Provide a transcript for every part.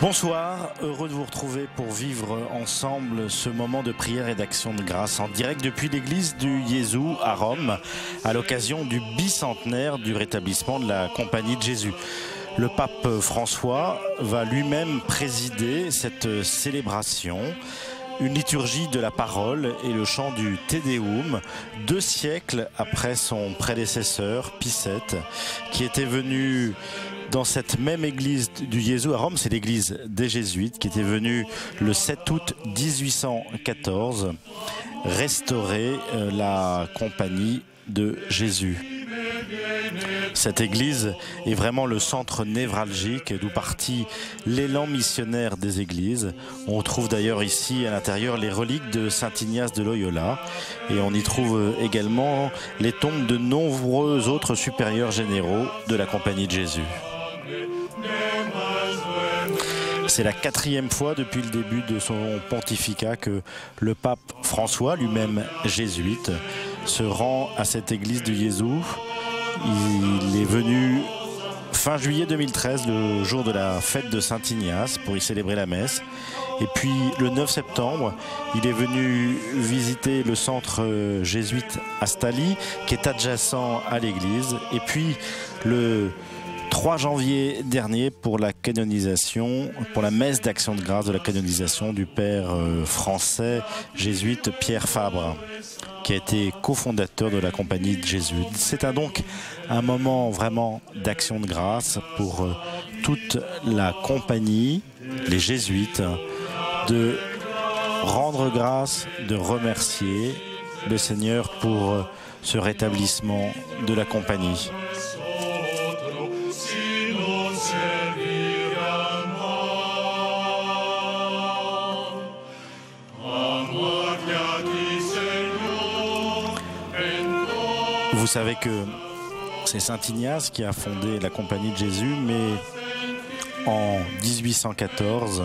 Bonsoir, heureux de vous retrouver pour vivre ensemble ce moment de prière et d'action de grâce en direct depuis l'église du Jésus à Rome à l'occasion du bicentenaire du rétablissement de la Compagnie de Jésus. Le pape François va lui-même présider cette célébration, une liturgie de la parole et le chant du Te Deum, 2 siècles après son prédécesseur Pie VII, qui était venu dans cette même église du Jésus à Rome, c'est l'église des Jésuites, qui était venue le 7 août 1814 restaurer la Compagnie de Jésus. Cette église est vraiment le centre névralgique d'où partit l'élan missionnaire des églises. On trouve d'ailleurs ici à l'intérieur les reliques de Saint Ignace de Loyola et on y trouve également les tombes de nombreux autres supérieurs généraux de la Compagnie de Jésus. C'est la 4e fois depuis le début de son pontificat que le pape François, lui-même jésuite, se rend à cette église du Jésus. Il est venu fin juillet 2013, le jour de la fête de Saint Ignace, pour y célébrer la messe. Et puis le 9 septembre, il est venu visiter le centre jésuite Astali, qui est adjacent à l'église. Et puis le 3 janvier dernier pour la canonisation, pour la messe d'action de grâce de la canonisation du père français jésuite Pierre Fabre, qui a été cofondateur de la Compagnie de Jésus. C'est donc un moment vraiment d'action de grâce pour toute la compagnie, les jésuites, de rendre grâce, de remercier le Seigneur pour ce rétablissement de la compagnie. Vous savez que c'est Saint Ignace qui a fondé la Compagnie de Jésus, mais en 1814,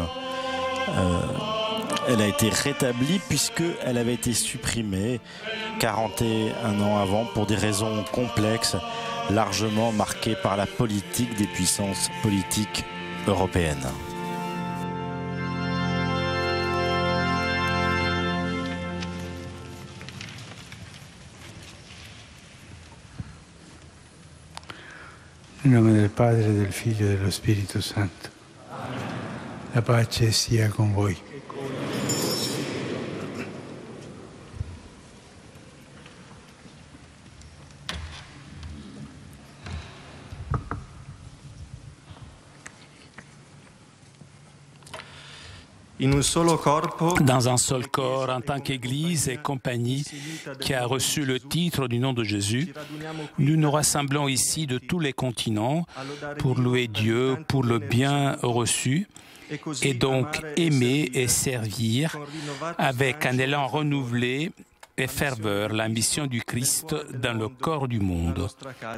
elle a été rétablie puisqu'elle avait été supprimée 41 ans avant pour des raisons complexes, largement marquées par la politique des puissances politiques européennes. Nel nome del Padre, del Figlio e dello Spirito Santo. La pace sia con voi. Dans un seul corps, en tant qu'Église et compagnie qui a reçu le titre du nom de Jésus, nous nous rassemblons ici de tous les continents pour louer Dieu pour le bien reçu et donc aimer et servir avec un élan renouvelé et ferveur la mission du Christ dans le corps du monde,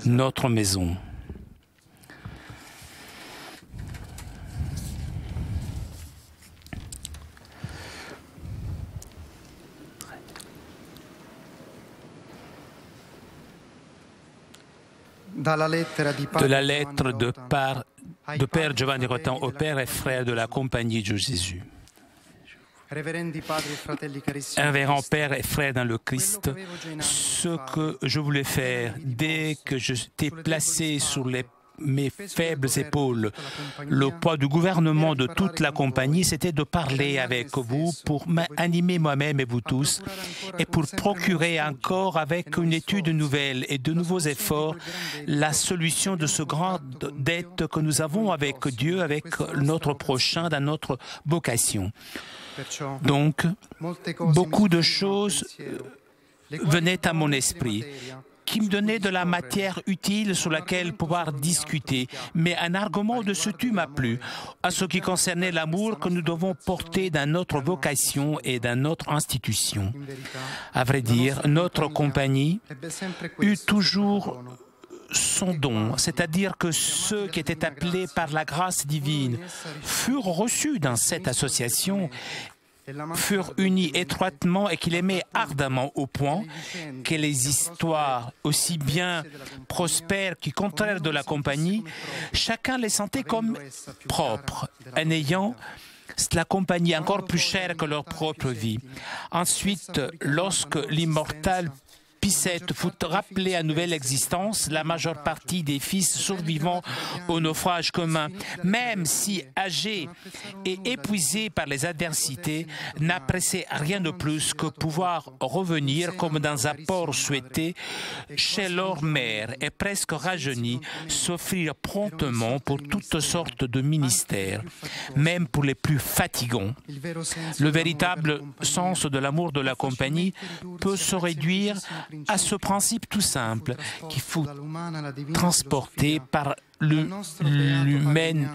notre maison. De la lettre de Père Giovanni Rotan au Père et Frère de la Compagnie de Jésus. Révérend Père et Frère dans le Christ, ce que je voulais faire dès que je t'ai placé sur mes faibles épaules, le poids du gouvernement de toute la compagnie, c'était de parler avec vous pour m'animer moi-même et vous tous, et pour procurer encore avec une étude nouvelle et de nouveaux efforts la solution de ce grand dette que nous avons avec Dieu, avec notre prochain, dans notre vocation. Donc, beaucoup de choses venaient à mon esprit, qui me donnait de la matière utile sur laquelle pouvoir discuter. Mais un argument au-dessus m'a plu, à ce qui concernait l'amour que nous devons porter dans notre vocation et dans notre institution. À vrai dire, notre compagnie eut toujours son don, c'est-à-dire que ceux qui étaient appelés par la grâce divine furent reçus dans cette association furent unis étroitement et qu'il aimait ardemment au point que les histoires, aussi bien prospères que contraires de la compagnie, chacun les sentait comme propres, en ayant la compagnie encore plus chère que leur propre vie. Ensuite, lorsque l'immortal Picette fut rappelé à nouvelle existence, la majeure partie des fils survivants au naufrage commun, même si âgés et épuisés par les adversités, n'appréciaient rien de plus que pouvoir revenir comme dans un port souhaité chez leur mère et presque rajeunis, s'offrir promptement pour toutes sortes de ministères, même pour les plus fatigants. Le véritable sens de l'amour de la compagnie peut se réduire à ce principe tout simple qu'il faut transporter par l'humaine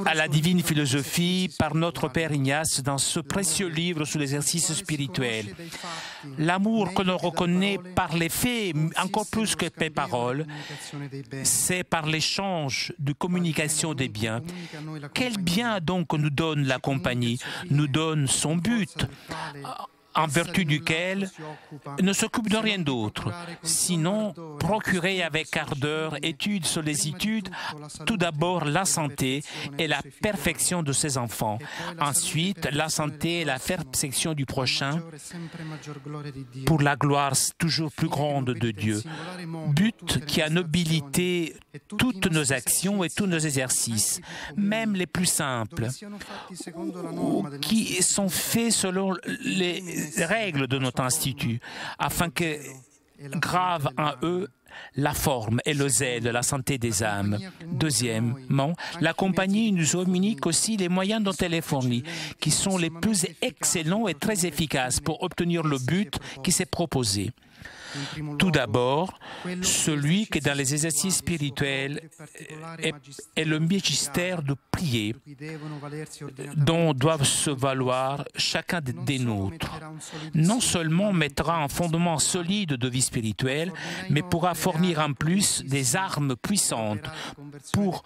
à la divine philosophie par notre Père Ignace dans ce précieux livre sur l'exercice spirituel. L'amour que l'on reconnaît par les faits, encore plus que par les paroles, c'est par l'échange de communication des biens. Quel bien donc nous donne la compagnie? Nous donne son but, en vertu duquel ne s'occupe de rien d'autre, sinon procurer avec ardeur, étude sur les études, tout d'abord la santé et la perfection de ses enfants, ensuite la santé et la perfection du prochain, pour la gloire toujours plus grande de Dieu, but qui a nobilité toutes nos actions et tous nos exercices, même les plus simples, qui sont faits selon les règles de notre institut, afin que grave en eux la forme et le zèle de la santé des âmes. Deuxièmement, la compagnie nous communique aussi les moyens dont elle est fournie, qui sont les plus excellents et très efficaces pour obtenir le but qui s'est proposé. Tout d'abord, celui qui dans les exercices spirituels est le magistère de prier, dont doivent se valoir chacun des nôtres. Non seulement mettra un fondement solide de vie spirituelle, mais pourra fournir en plus des armes puissantes pour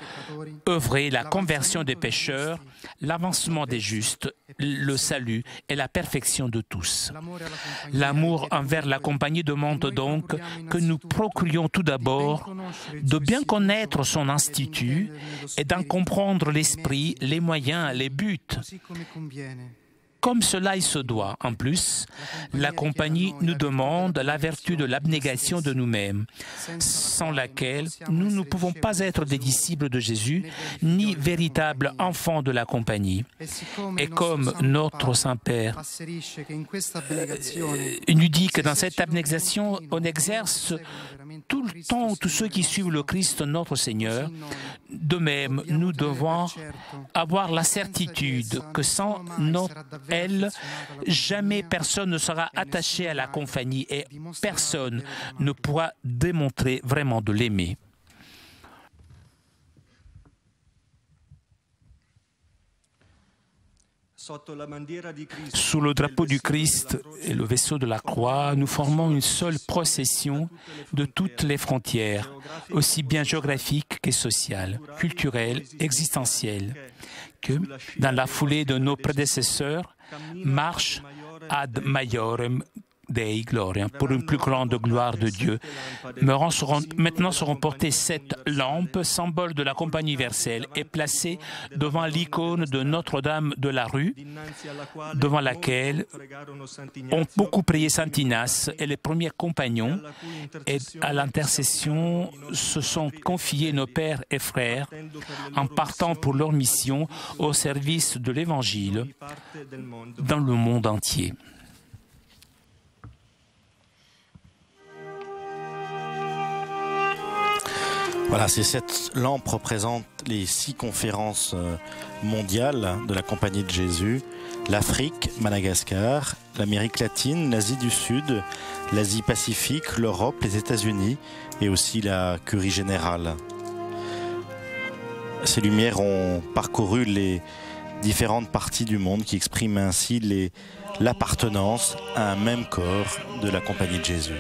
œuvrer la conversion des pécheurs, l'avancement des justes, le salut et la perfection de tous. L'amour envers la compagnie demande donc que nous procurions tout d'abord de bien connaître son institut et d'en comprendre l'esprit, les moyens, les buts. Comme cela il se doit. En plus, la compagnie nous demande la vertu de l'abnégation de nous-mêmes, sans laquelle nous ne pouvons pas être des disciples de Jésus, ni véritables enfants de la compagnie. Et comme notre Saint-Père nous dit que dans cette abnégation, on exerce tout le temps tous ceux qui suivent le Christ notre Seigneur, de même, nous devons avoir la certitude que sans elle, jamais personne ne sera attaché à la compagnie et personne ne pourra démontrer vraiment de l'aimer. Sous le drapeau du Christ et le vaisseau de la croix, nous formons une seule procession de toutes les frontières, aussi bien géographiques que sociales, culturelles, existentielles, que, dans la foulée de nos prédécesseurs, marche ad maiorem Dei Gloria, pour une plus grande gloire de Dieu. Maintenant seront portées 7 lampes, symbole de la compagnie universelle, et placées devant l'icône de Notre-Dame de la Rue, devant laquelle ont beaucoup prié Saint Ignace et les premiers compagnons, et à l'intercession se sont confiés nos pères et frères, en partant pour leur mission au service de l'Évangile dans le monde entier. Voilà, ces 7 lampes représentent les 6 conférences mondiales de la Compagnie de Jésus, l'Afrique, Madagascar, l'Amérique latine, l'Asie du Sud, l'Asie Pacifique, l'Europe, les États-Unis et aussi la Curie générale. Ces lumières ont parcouru les différentes parties du monde qui expriment ainsi l'appartenance à un même corps de la Compagnie de Jésus.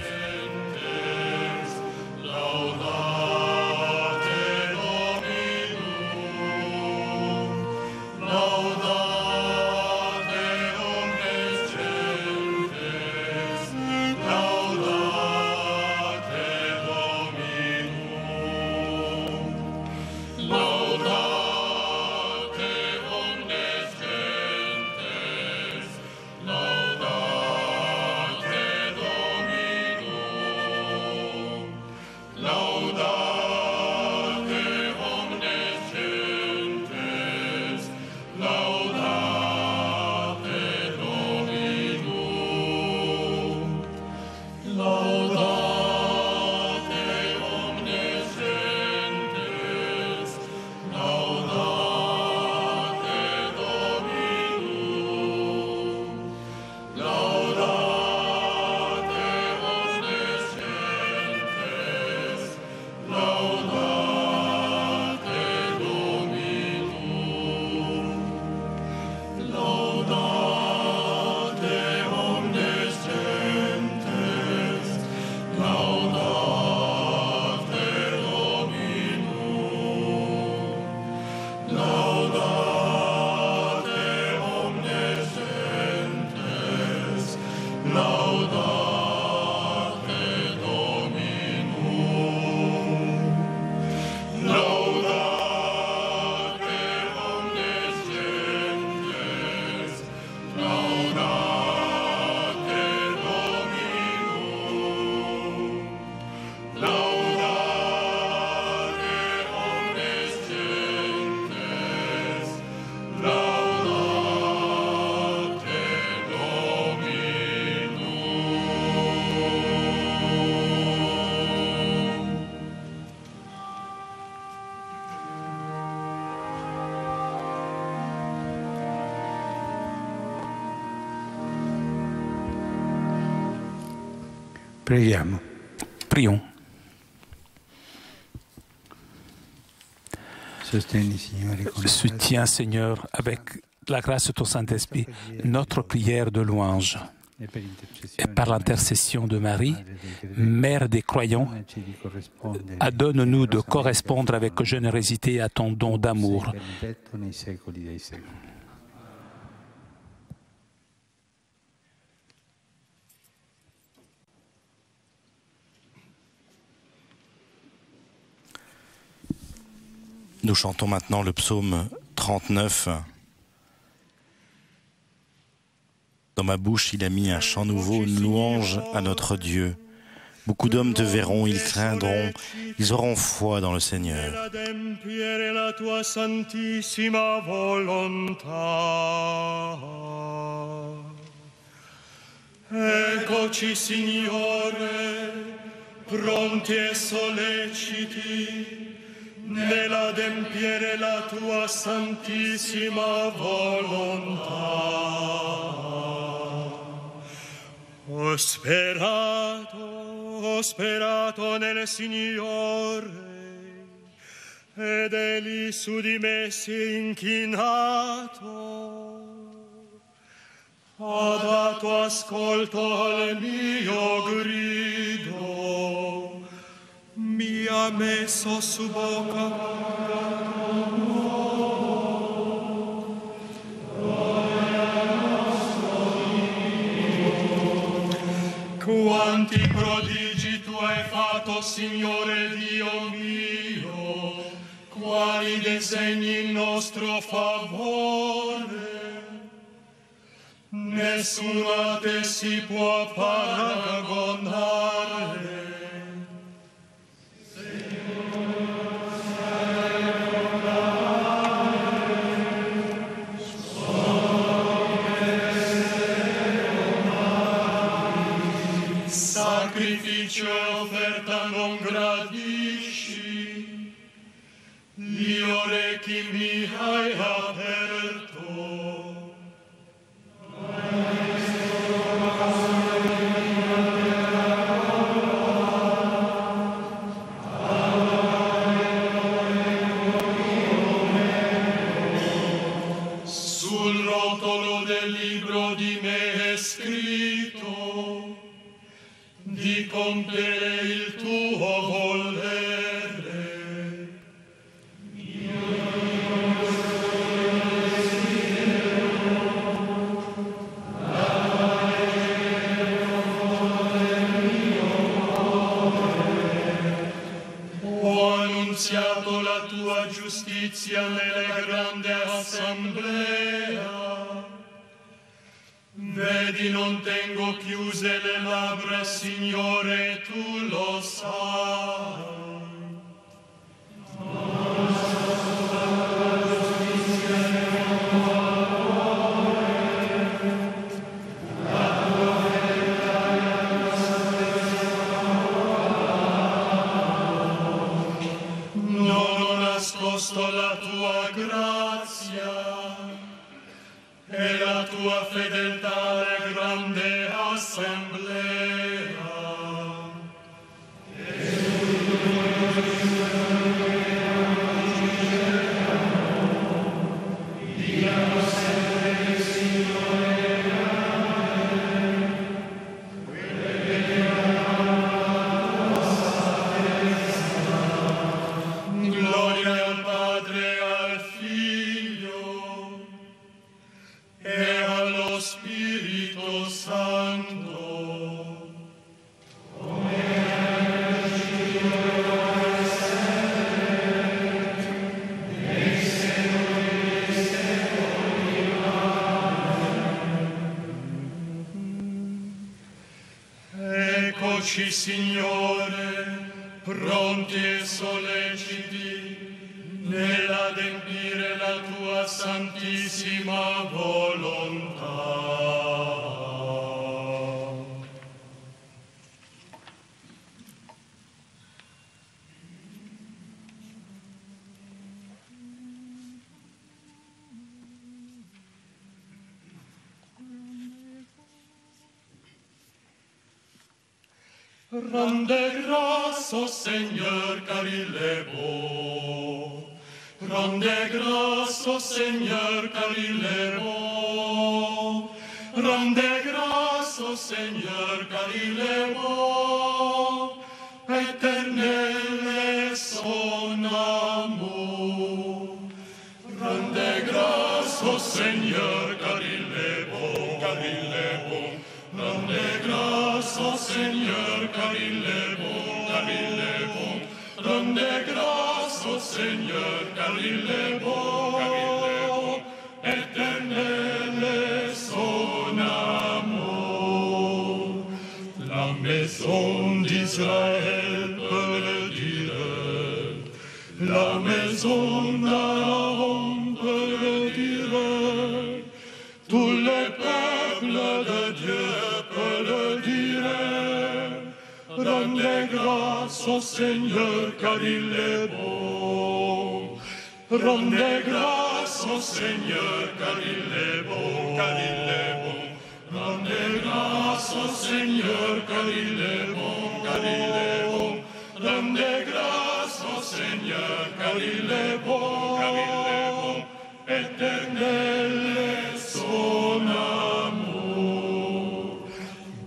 Preghiamo. Prions. Soutiens, Seigneur, avec la grâce de ton Saint-Esprit, notre prière de louange. Et par l'intercession de Marie, Mère des croyants, donne-nous de correspondre avec générosité à ton don d'amour. Nous chantons maintenant le psaume 39. Dans ma bouche, il a mis un chant nouveau, une louange à notre Dieu. Beaucoup d'hommes te verront, ils craindront, ils auront foi dans le Seigneur. Eccoci, Signore, pronti e solleciti nell'adempiere la tua santissima volontà. Ho sperato nel Signore, ed egli su di me si è inchinato. Ha dato ascolto al mio grido, mi ha messo su bocca quanti prodigi tu hai fatto, Signore Dio mio, quali disegni in nostro favore. Nessuno a te si può paragonare. Sacrificio e offerta non gradisci, gli orecchi mi hai aperto. Sul rotolo del libro di me è scritto di compiere il tuo volere. Ho annunziato la tua giustizia nella grande assemblea. Vedi, non tengo chiuse le labbra, Signore, tu lo sai. Non ho nascosto la tua grazia e la tua fedeltà alla grande assemblea. Gloria al Padre e al Figlio e allo Spirito Santo. Eccoci, Signore, pronti e solleciti nell'adempiere la tua santissima volontà. Rende grâce au Seigneur car il est beau. Rendez grâce au Seigneur car il est beau. Rendez grâce au Seigneur car il est beau. Éternel est son amour. Rendez grâce au Seigneur car il est beau, car il est beau. Rendez grâce au Seigneur car il est beau, car il est beau. Rendez grâce au Seigneur car il est beau, car il est beau. Éternel est son amour. La maison d'Israël peut le dire. La maison d'Aaron peut le dire. Tous les peuples de Dieu peuvent le dire. Rendez grâce au Seigneur car il est beau. Rendez grâce au Seigneur car il est beau, car il est beau. Rendez grâce au Seigneur car il est beau, car il est beau. Rendez grâce au Seigneur car il est beau, car il est beau. Éternel est son amour.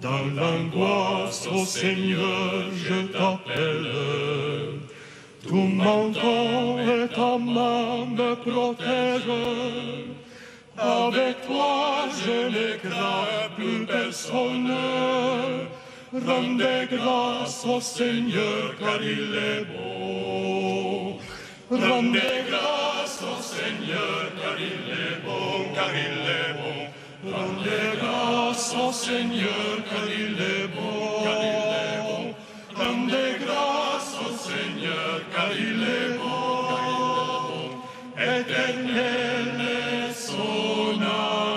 Dans l'angoisse, ô Seigneur, je t'appelle. Tu m'entends et ta main me protège. Avec toi, je ne crains plus personne. Rendez grâce au Seigneur car il est beau. Rendez grâce au Seigneur car il est beau, car il est beau. Rendez grâce au Seigneur car il est beau, car il est beau. Rendez grâce au Seigneur car il est beau, car il est beau. Éternel est son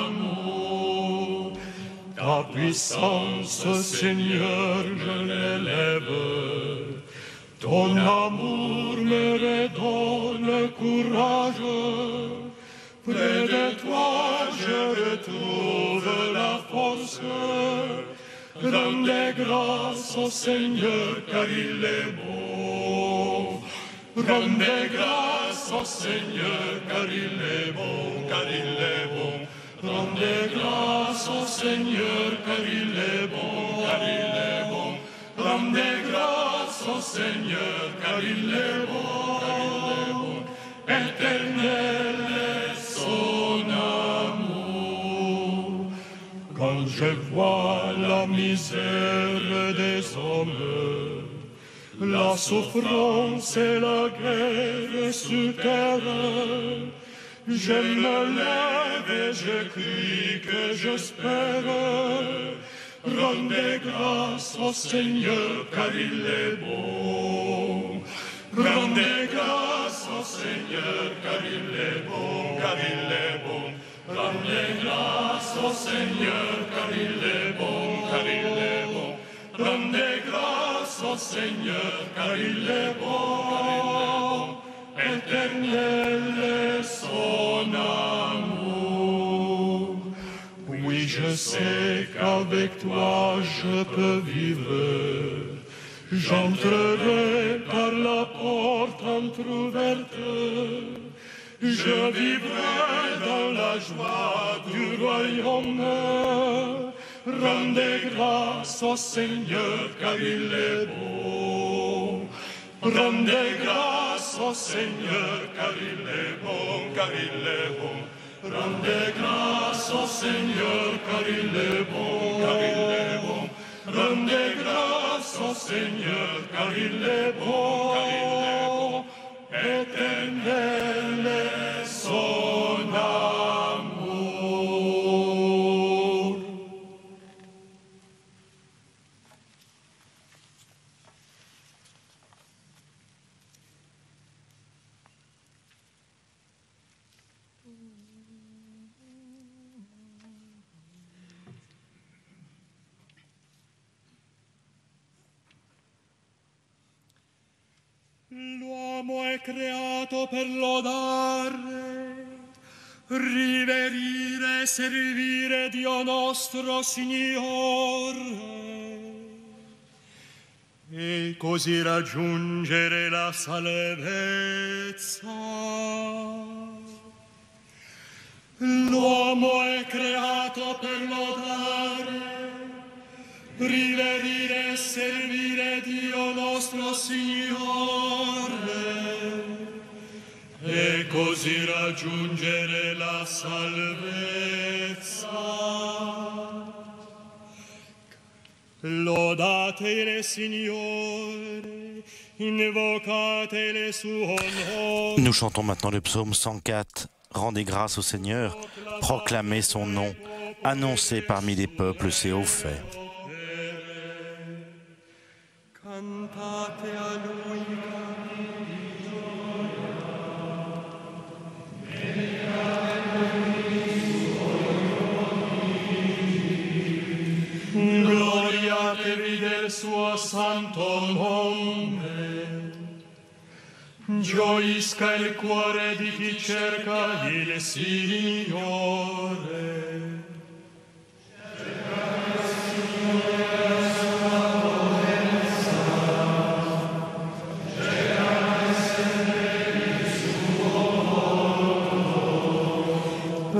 amour. Ta puissance, Seigneur, je l'élève. Ton amour me redonne courage. Près de toi, je retrouve la force. Rendez grâce au Seigneur car il est beau. Rendez grâce au Seigneur car il est beau, car il est beau. Rendez grâce au Seigneur car il est beau, car il est beau. Rendez grâce au Seigneur car il est beau, car il est beau. Éternel est son amour. Quand je vois la misère des hommes, la souffrance et la guerre sur terre, je me lève et je crie que j'espère. Rendez grâce au Seigneur car il est beau. Rendez grâce au Seigneur car il est beau, car il est beau. Rendez grâce au Seigneur car il est beau, car il est beau. Rendez grâce au Seigneur car il est beau, car il est beau. Éternel est son amour. Oui, je sais qu'avec toi je peux vivre. J'entrerai par la porte entr'ouverte. Je vivrai dans la joie du royaume. Rendez grâce au Seigneur car il est beau. Rendez grâce au Seigneur car il est beau, car il est beau. Rendez grâce au Seigneur car il est beau, car il est beau. Rendez grâce au Seigneur car il est beau, car il est beau. Éternel est son amour. L'uomo è creato per lodare, riverire e servire Dio nostro Signore. e così raggiungere la salvezza. L'uomo è creato per lodare, riverire e servire Dio nostro Signore, e così raggiungere la salvezza. Lodate le Signore, invocate le suo nome. Nous chantons maintenant le psaume 104. Rendez grâce au Seigneur, proclamez son nom, annoncez parmi les peuples ses hauts faits. Cantate a lui. Gloriatevi del suo santo nome. Gioisca il cuore di chi cerca il Signore.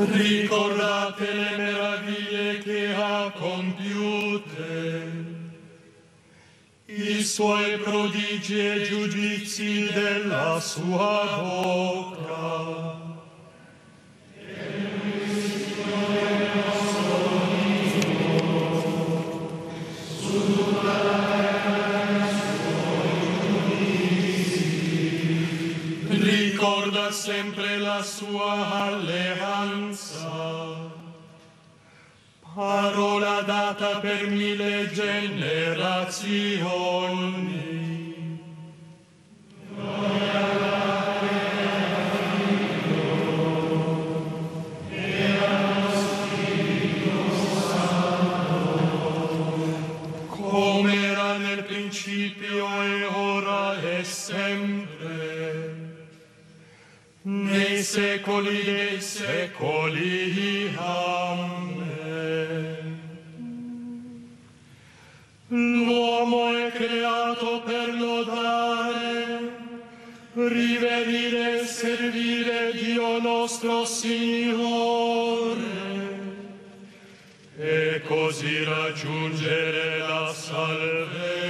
Ricordate le meraviglie che ha compiute, i suoi prodigi e giudizi della sua bocca. Ricorda sempre la sua alleanza, parola data per 1000 generazioni. Come era nel principio e ora e sempre, nei secoli dei secoli. Amen. L'uomo è creato per lodare, riverire e servire Dio nostro Signore, e così raggiungere la salvezza.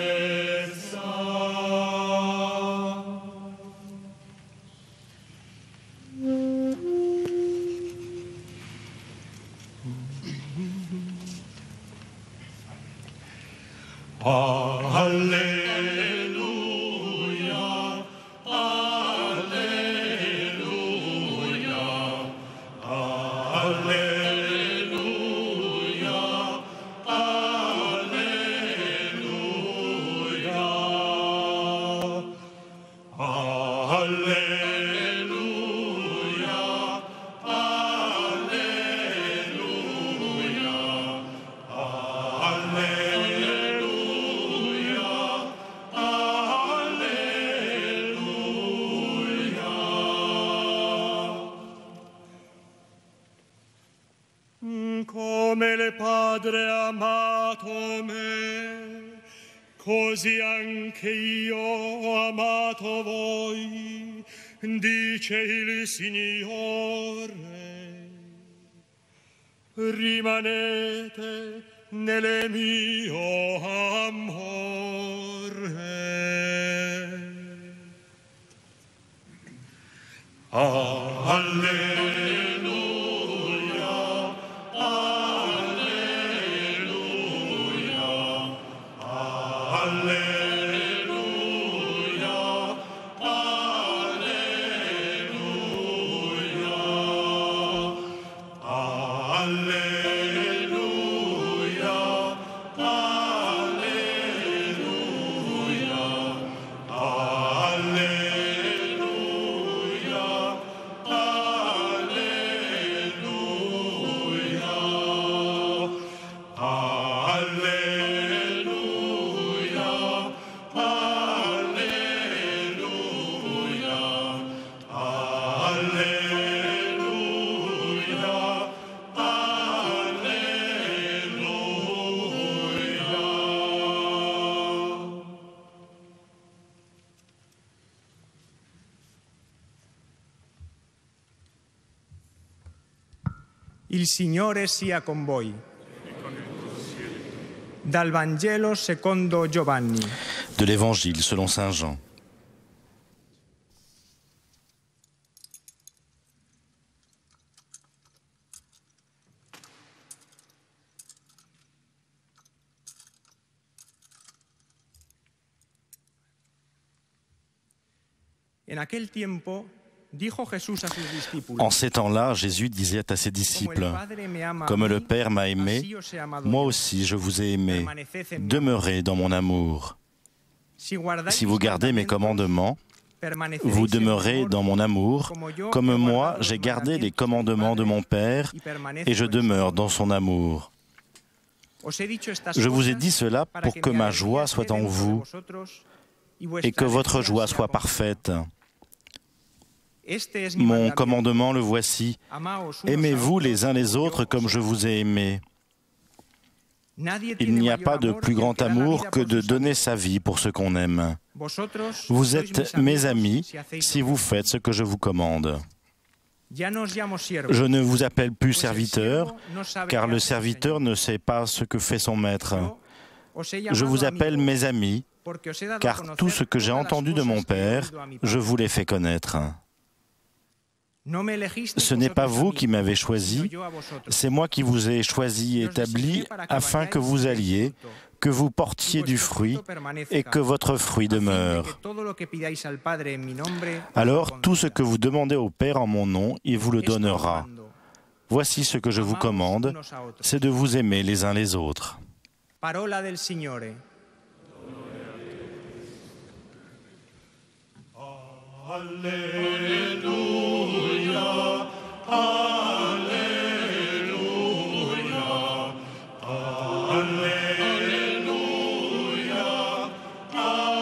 Alleluia, alleluia, alleluia, alleluia, alleluia, come il Padre ha amato me, così anche io ho amato voi, dice il Signore. Rimanete nel mio amore. Alleluia, alleluia, alleluia, alleluia, alleluia, Il Signore sia con voi. Dal Vangelo secondo Giovanni. De l'Évangile selon saint Jean. En ces temps-là, Jésus disait à ses disciples, « Comme le Père m'a aimé, moi aussi je vous ai aimé. Demeurez dans mon amour. Si vous gardez mes commandements, vous demeurez dans mon amour, comme moi j'ai gardé les commandements de mon Père et je demeure dans son amour. Je vous ai dit cela pour que ma joie soit en vous et que votre joie soit parfaite. Mon commandement, le voici. Aimez-vous les uns les autres comme je vous ai aimés. Il n'y a pas de plus grand amour que de donner sa vie pour ce qu'on aime. Vous êtes mes amis si vous faites ce que je vous commande. Je ne vous appelle plus serviteur, car le serviteur ne sait pas ce que fait son maître. Je vous appelle mes amis, car tout ce que j'ai entendu de mon Père, je vous l'ai fait connaître. Ce n'est pas vous qui m'avez choisi, c'est moi qui vous ai choisi et établi afin que vous alliez, que vous portiez du fruit et que votre fruit demeure. Alors, tout ce que vous demandez au Père en mon nom, il vous le donnera. Voici ce que je vous commande, c'est de vous aimer les uns les autres. Parola del Signore. Alleluia, Alleluia, Alleluia, Alleluia, Alleluia,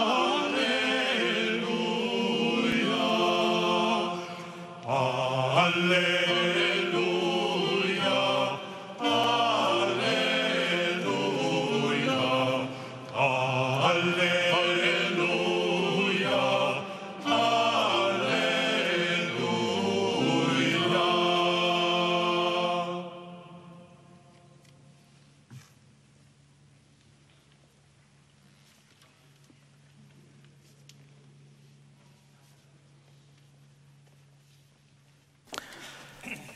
Alleluia,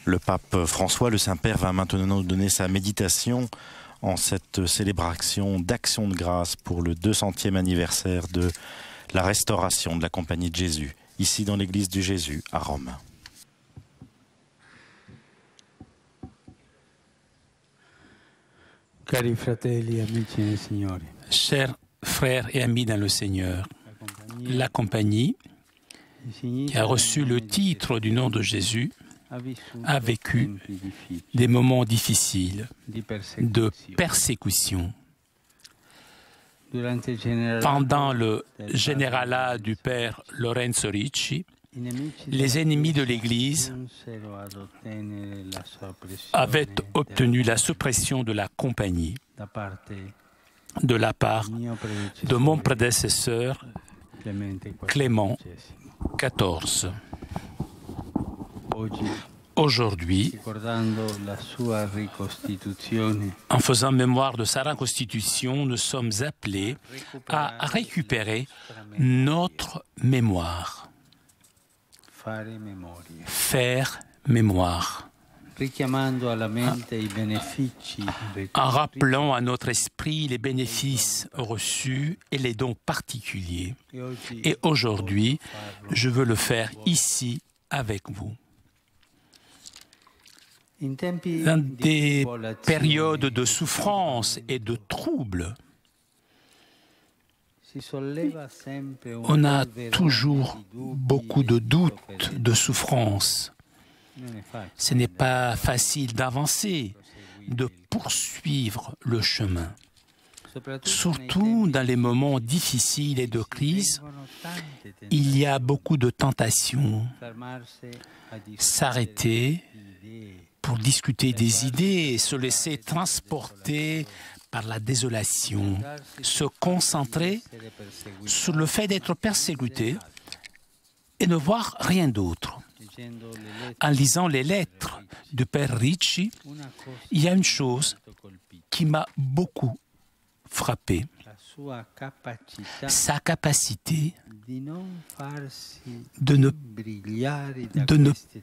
Le pape François, le Saint-Père, va maintenant nous donner sa méditation en cette célébration d'Action de grâce pour le 200e anniversaire de la restauration de la Compagnie de Jésus, ici dans l'église du Jésus à Rome. Cari fratelli e amici nel Signore. Chers frères et amis dans le Seigneur, la Compagnie, qui a reçu le titre du nom de Jésus, a vécu des moments difficiles de persécution. Pendant le généralat du père Lorenzo Ricci, les ennemis de l'Église avaient obtenu la suppression de la Compagnie de la part de mon prédécesseur Clément XIV. Aujourd'hui, en faisant mémoire de sa reconstitution, nous sommes appelés à récupérer notre mémoire. Faire mémoire. En rappelant à notre esprit les bénéfices reçus et les dons particuliers. Et aujourd'hui, je veux le faire ici avec vous. Dans des périodes de souffrance et de troubles, on a toujours beaucoup de doutes, de souffrances. Ce n'est pas facile d'avancer, de poursuivre le chemin. Surtout dans les moments difficiles et de crise, il y a beaucoup de tentations. S'arrêter pour discuter des idées, se laisser transporter par la désolation, se concentrer sur le fait d'être persécuté et ne voir rien d'autre. En lisant les lettres du Père Ricci, il y a une chose qui m'a beaucoup frappé, sa capacité de ne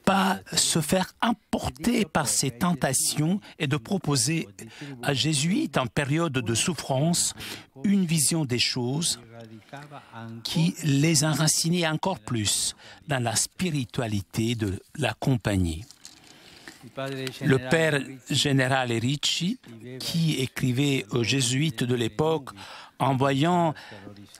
pas se faire emporter par ses tentations et de proposer à jésuites en période de souffrance une vision des choses qui les enracinait encore plus dans la spiritualité de la compagnie. Le père général Ricci, qui écrivait aux jésuites de l'époque en voyant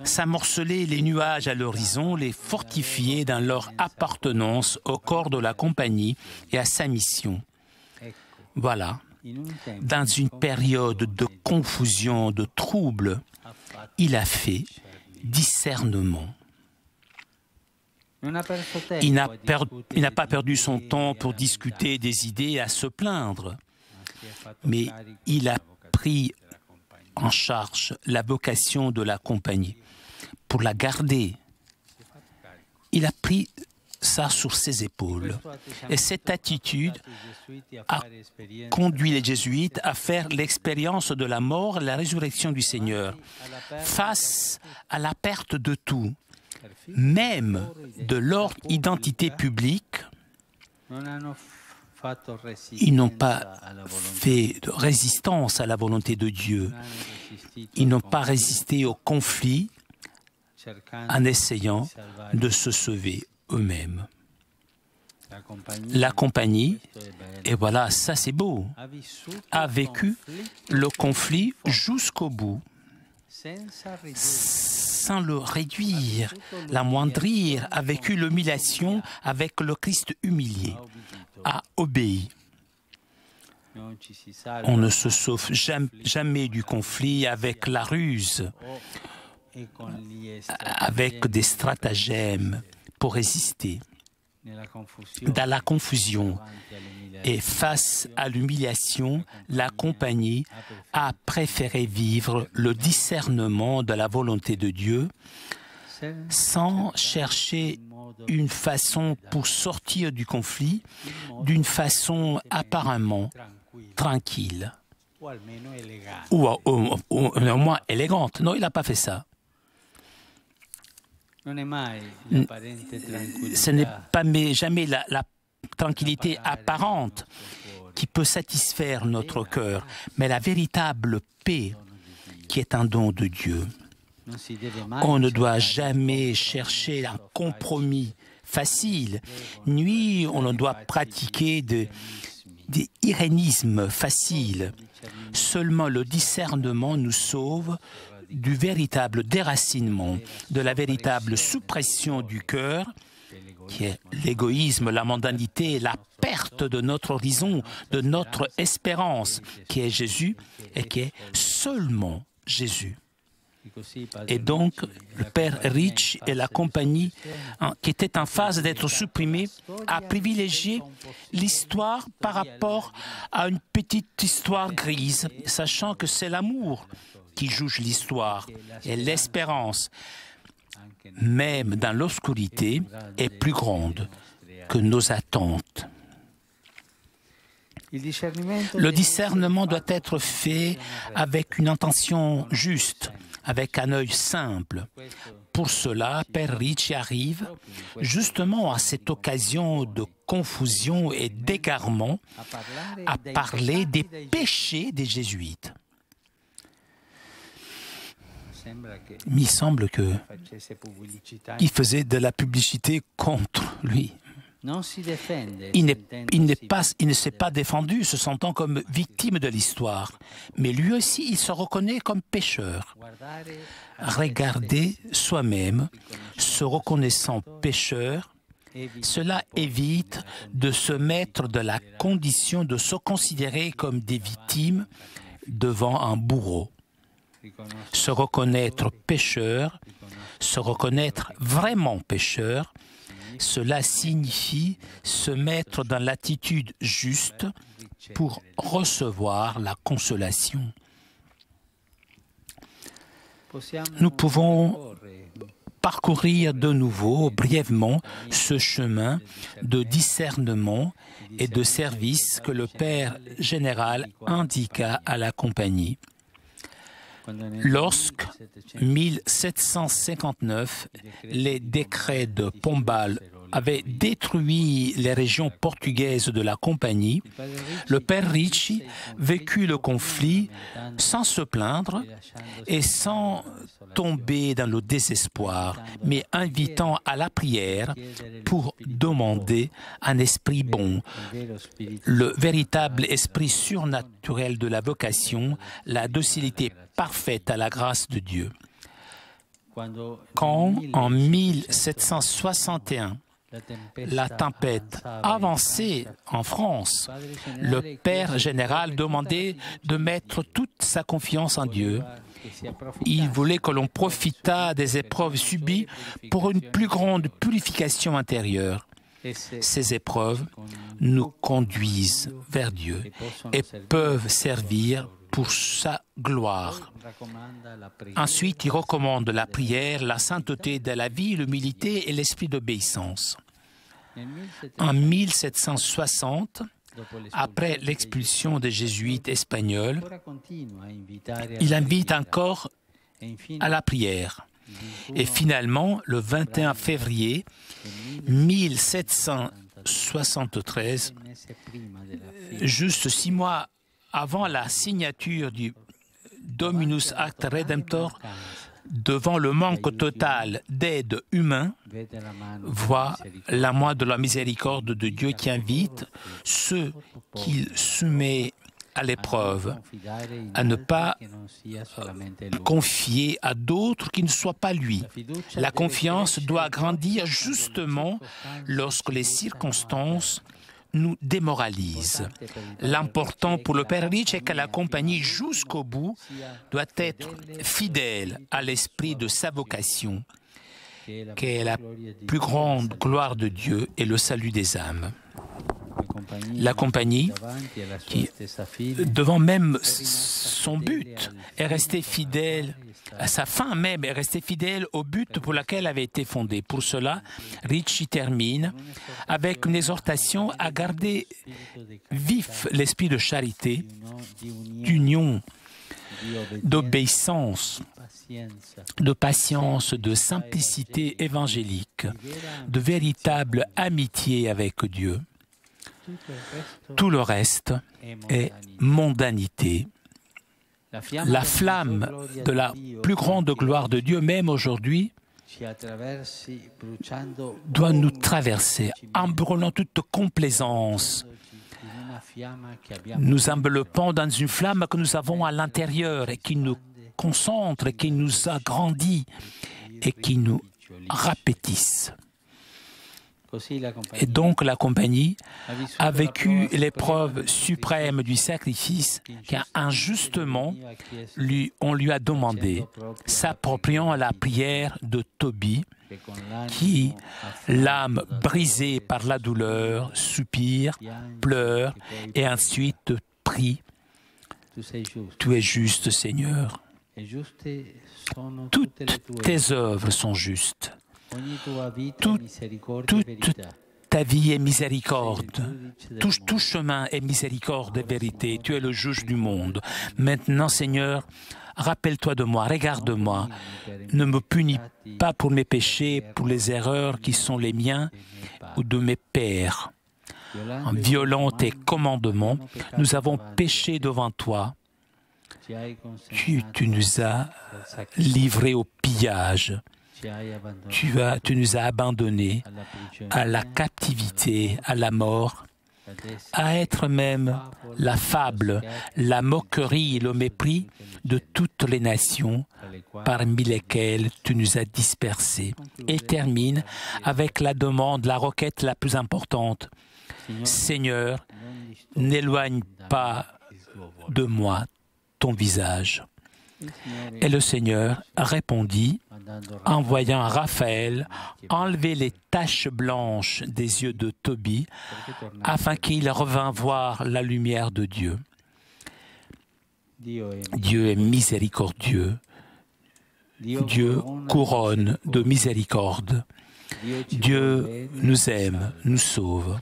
s'amorceler les nuages à l'horizon, les fortifier dans leur appartenance au corps de la compagnie et à sa mission. Voilà, dans une période de confusion, de trouble, il a fait discernement. Il n'a pas perdu son temps pour discuter des idées et à se plaindre, mais il a pris en charge la vocation de la compagnie pour la garder. Il a pris ça sur ses épaules. Et cette attitude a conduit les jésuites à faire l'expérience de la mort et la résurrection du Seigneur face à la perte de tout. Même de leur identité publique, ils n'ont pas fait de résistance à la volonté de Dieu. Ils n'ont pas résisté au conflit en essayant de se sauver eux-mêmes. La compagnie, et voilà, ça c'est beau, a vécu le conflit jusqu'au bout, sans le réduire, l'amoindrir, a vécu l'humiliation avec le Christ humilié, a obéi. On ne se sauve jamais du conflit avec la ruse, avec des stratagèmes pour résister. Dans la confusion et face à l'humiliation, la compagnie a préféré vivre le discernement de la volonté de Dieu sans chercher une façon pour sortir du conflit, d'une façon apparemment tranquille ou au moins élégante. Non, il n'a pas fait ça. Ce n'est pas jamais la tranquillité apparente qui peut satisfaire notre cœur, mais la véritable paix qui est un don de Dieu. On ne doit jamais chercher un compromis facile, ni on ne doit pratiquer des irénismes faciles. Seulement le discernement nous sauve du véritable déracinement, de la véritable suppression du cœur, qui est l'égoïsme, la mondanité, la perte de notre horizon, de notre espérance, qui est Jésus et qui est seulement Jésus. Et donc, le Père Ricci et la compagnie, qui était en phase d'être supprimée, a privilégié l'histoire par rapport à une petite histoire grise, sachant que c'est l'amour qui juge l'histoire et l'espérance, même dans l'obscurité, est plus grande que nos attentes. Le discernement doit être fait avec une intention juste, avec un œil simple. Pour cela, Père Ricci arrive justement à cette occasion de confusion et d'égarement à parler des péchés des jésuites. Il semble qu'il faisait de la publicité contre lui. Il ne s'est pas défendu, se sentant comme victime de l'histoire. Mais lui aussi, il se reconnaît comme pécheur. Regarder soi-même, se reconnaissant pécheur, cela évite de se mettre dans la condition de se considérer comme des victimes devant un bourreau. Se reconnaître pécheur, se reconnaître vraiment pécheur, cela signifie se mettre dans l'attitude juste pour recevoir la consolation. Nous pouvons parcourir de nouveau, brièvement, ce chemin de discernement et de service que le Père général indiqua à la compagnie. Lorsque, 1759, les décrets de Pombal avaient détruit les régions portugaises de la compagnie, le père Ricci vécut le conflit sans se plaindre et sans tomber dans le désespoir, mais invitant à la prière pour demander un esprit bon, le véritable esprit surnaturel de la vocation, la docilité parfaite à la grâce de Dieu. Quand, en 1761, la tempête avançait en France, le Père général demandait de mettre toute sa confiance en Dieu. Il voulait que l'on profitât des épreuves subies pour une plus grande purification intérieure. Ces épreuves nous conduisent vers Dieu et peuvent servir pour sa gloire. Ensuite, il recommande la prière, la sainteté de la vie, l'humilité et l'esprit d'obéissance. En 1760, après l'expulsion des jésuites espagnols, il invite encore à la prière. Et finalement, le 21 février 1773, juste 6 mois avant la signature du Dominus Acte Redemptor, devant le manque total d'aide humaine, voit la main de la miséricorde de Dieu qui invite ceux qu'il soumet à l'épreuve à ne pas confier à d'autres qui ne soient pas lui. La confiance doit grandir justement lorsque les circonstances nous démoralise. L'important pour le Père Ricci est que la compagnie jusqu'au bout doit être fidèle à l'esprit de sa vocation, qui est la plus grande gloire de Dieu et le salut des âmes. La compagnie, qui, devant même son but, est restée fidèle, à sa fin même, est restée fidèle au but pour lequel elle avait été fondée. Pour cela, Ricci termine avec une exhortation à garder vif l'esprit de charité, d'union, d'obéissance, de patience, de simplicité évangélique, de véritable amitié avec Dieu. Tout le reste est mondanité. La flamme de la plus grande gloire de Dieu, même aujourd'hui, doit nous traverser en brûlant toute complaisance, nous enveloppant dans une flamme que nous avons à l'intérieur et qui nous concentre, qui nous agrandit et qui nous rapétisse. Et donc la compagnie a vécu l'épreuve suprême du sacrifice car injustement on lui a demandé, s'appropriant à la prière de Tobie, qui, l'âme brisée par la douleur, soupire, pleure et ensuite prie. Tu es juste, Seigneur. Toutes tes œuvres sont justes. Toute ta vie est miséricorde. Tout chemin est miséricorde et vérité. Tu es le juge du monde. Maintenant, Seigneur, rappelle-toi de moi, regarde-moi. Ne me punis pas pour mes péchés, pour les erreurs qui sont les miens ou de mes pères. En violant tes commandements, nous avons péché devant toi. Tu nous as livrés au pillage. Tu nous as abandonnés à la captivité, à la mort, à être même la fable, la moquerie et le mépris de toutes les nations parmi lesquelles tu nous as dispersés. Et termine avec la demande, la requête la plus importante. Seigneur, n'éloigne pas de moi ton visage. Et le Seigneur répondit, envoyant Raphaël enlever les taches blanches des yeux de Tobie, afin qu'il revînt voir la lumière de Dieu. Dieu est miséricordieux. Dieu couronne de miséricorde. Dieu nous aime, nous sauve.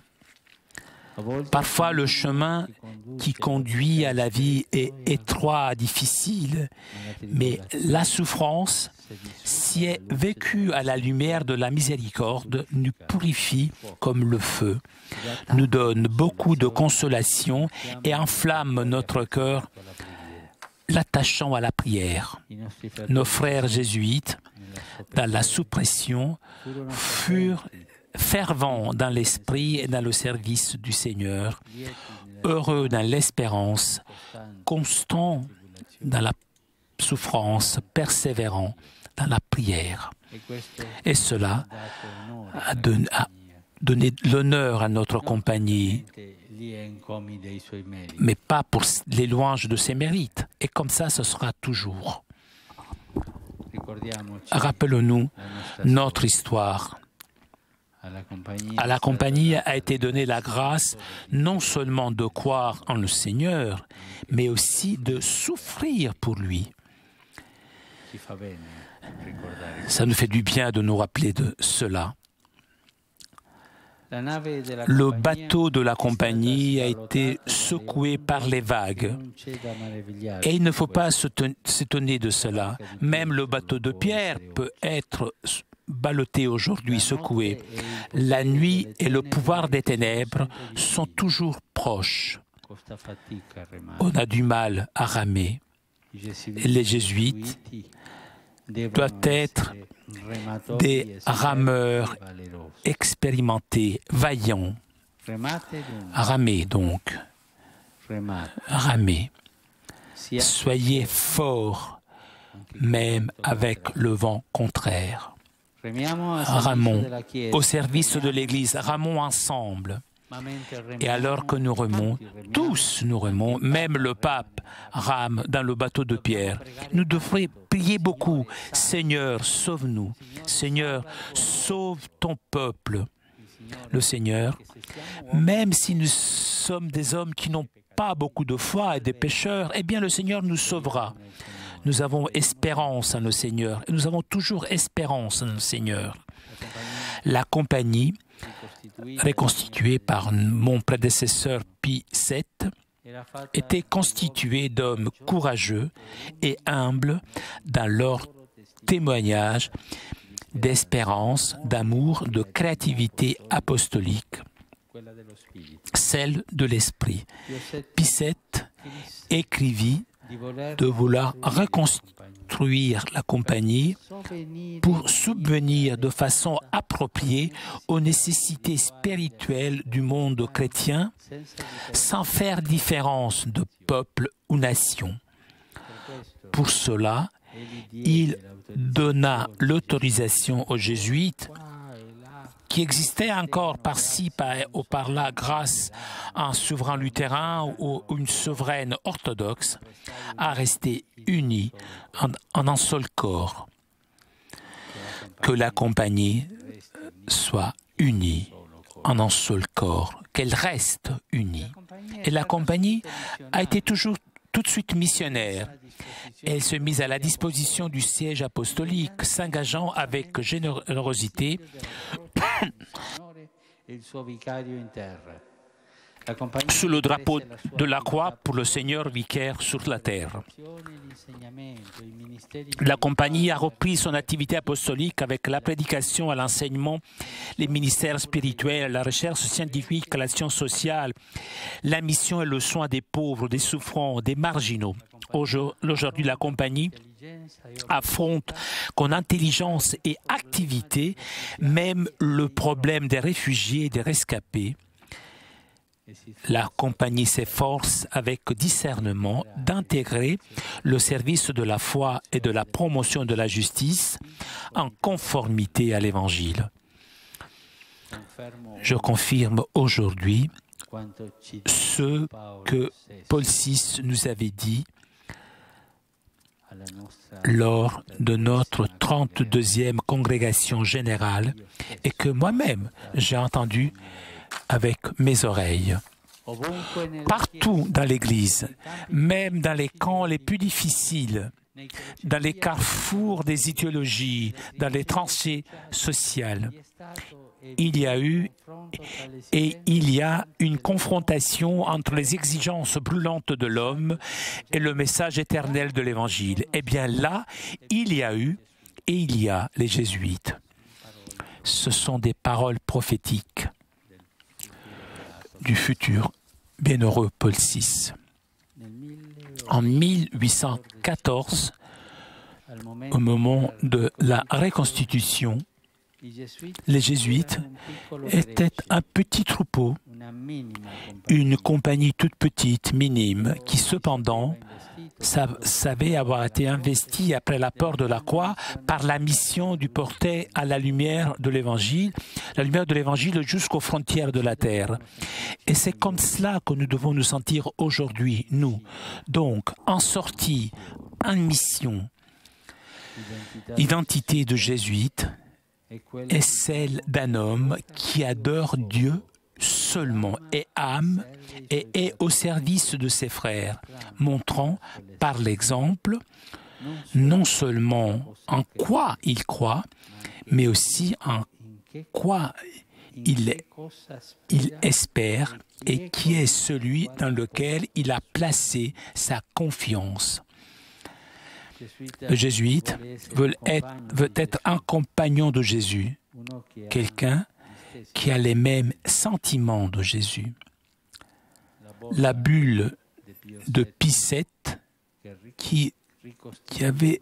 Parfois, le chemin qui conduit à la vie est étroit, difficile, mais la souffrance, si est vécue à la lumière de la miséricorde, nous purifie comme le feu, nous donne beaucoup de consolation et enflamme notre cœur, l'attachant à la prière. Nos frères jésuites, dans la suppression, furent fervents dans l'esprit et dans le service du Seigneur, heureux dans l'espérance, constants dans la souffrance, persévérants dans la prière. Et cela a donné l'honneur à notre compagnie, mais pas pour les louanges de ses mérites. Et comme ça, ce sera toujours. Rappelons-nous notre histoire. À la compagnie a été donnée la grâce non seulement de croire en le Seigneur, mais aussi de souffrir pour lui. Ça nous fait du bien de nous rappeler de cela. Le bateau de la compagnie a été secoué par les vagues. Et il ne faut pas s'étonner de cela. Même le bateau de Pierre peut être ballotté aujourd'hui, secoué. La nuit et le pouvoir des ténèbres sont toujours proches. On a du mal à ramer. Les jésuites doivent être des rameurs expérimentés, vaillants. Ramer donc. Ramer. Soyez forts, même avec le vent contraire. Ramons au service de l'Église, ramons ensemble. Et alors que nous remons, tous nous remons, même le pape rame dans le bateau de Pierre. Nous devrions prier beaucoup. Seigneur, sauve-nous. Seigneur, sauve ton peuple. Le Seigneur, même si nous sommes des hommes qui n'ont pas beaucoup de foi et des pécheurs, eh bien le Seigneur nous sauvera. Nous avons espérance en le Seigneur. Et nous avons toujours espérance en le Seigneur. La compagnie, reconstituée par mon prédécesseur Pie VII, était constituée d'hommes courageux et humbles dans leur témoignage d'espérance, d'amour, de créativité apostolique, celle de l'Esprit. Pie VII écrivit de vouloir reconstruire la compagnie pour subvenir de façon appropriée aux nécessités spirituelles du monde chrétien sans faire différence de peuple ou nation. Pour cela, il donna l'autorisation aux jésuites qui existait encore par-ci, ou par-là, grâce à un souverain lutheran ou une souveraine orthodoxe, à rester unis en un seul corps. Que la compagnie soit unie en un seul corps, qu'elle reste unie. Et la compagnie a été toujours tout de suite missionnaire. Elle se mise à la disposition du siège apostolique, s'engageant avec générosité sous le drapeau de la croix pour le Seigneur vicaire sur la terre. La compagnie a repris son activité apostolique avec la prédication à l'enseignement, les ministères spirituels, la recherche scientifique, l'action sociale, la mission et le soin des pauvres, des souffrants, des marginaux. Aujourd'hui, la compagnie affronte con intelligence et activité même le problème des réfugiés et des rescapés. La compagnie s'efforce avec discernement d'intégrer le service de la foi et de la promotion de la justice en conformité à l'Évangile. Je confirme aujourd'hui ce que Paul VI nous avait dit lors de notre 32e congrégation générale et que moi-même j'ai entendu avec mes oreilles. Partout dans l'Église, même dans les camps les plus difficiles, dans les carrefours des idéologies, dans les tranchées sociales. Il y a eu et il y a une confrontation entre les exigences brûlantes de l'homme et le message éternel de l'Évangile. Eh bien là, il y a eu et il y a les jésuites. Ce sont des paroles prophétiques du futur bienheureux Paul VI. En 1814, au moment de la reconstitution, les jésuites étaient un petit troupeau, une compagnie toute petite, minime, qui cependant savait avoir été investie après la peur de la croix par la mission du porter à la lumière de l'Évangile jusqu'aux frontières de la terre. Et c'est comme cela que nous devons nous sentir aujourd'hui, nous. Donc, en sortie, en mission, l'identité de jésuite est celle d'un homme qui adore Dieu seulement et âme et est au service de ses frères, montrant par l'exemple non seulement en quoi il croit, mais aussi en quoi il espère et qui est celui dans lequel il a placé sa confiance. Le jésuite veut être un compagnon de Jésus, quelqu'un qui a les mêmes sentiments de Jésus. La bulle de Pie VII, qui avait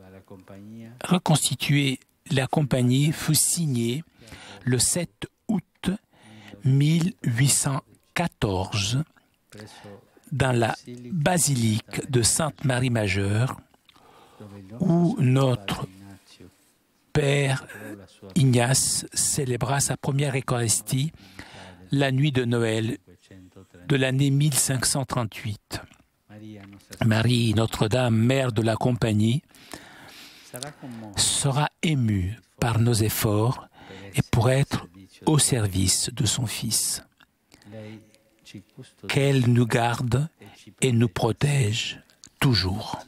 reconstitué la compagnie, fut signée le 7 août 1814 dans la basilique de Sainte-Marie Majeure, où notre Père Ignace célébra sa première Eucharistie la nuit de Noël de l'année 1538. Marie, Notre-Dame, mère de la compagnie, sera émue par nos efforts et pour être au service de son Fils. Qu'elle nous garde et nous protège toujours.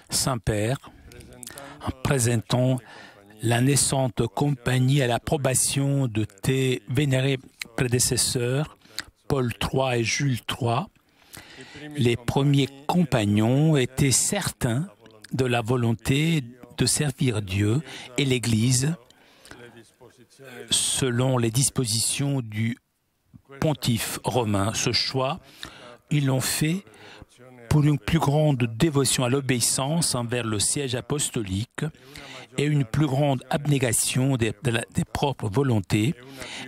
Saint-Père, en présentant la naissante compagnie à l'approbation de tes vénérés prédécesseurs, Paul III et Jules III, les premiers compagnons étaient certains de la volonté de servir Dieu et l'Église selon les dispositions du pontife romain. Ce choix, ils l'ont fait pour une plus grande dévotion à l'obéissance envers le siège apostolique et une plus grande abnégation des propres volontés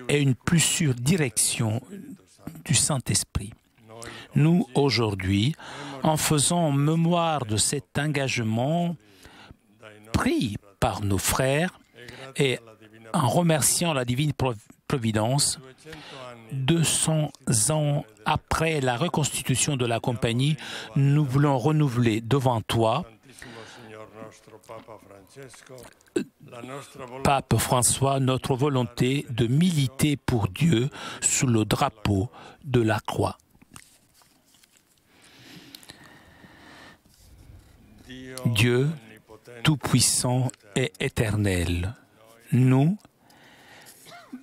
et une plus sûre direction du Saint-Esprit. Nous, aujourd'hui, en faisant mémoire de cet engagement pris par nos frères et en remerciant la divine providence, 200 ans après la reconstitution de la compagnie, nous voulons renouveler devant toi, Pape François, notre volonté de militer pour Dieu sous le drapeau de la croix. Dieu tout-puissant et éternel. Nous,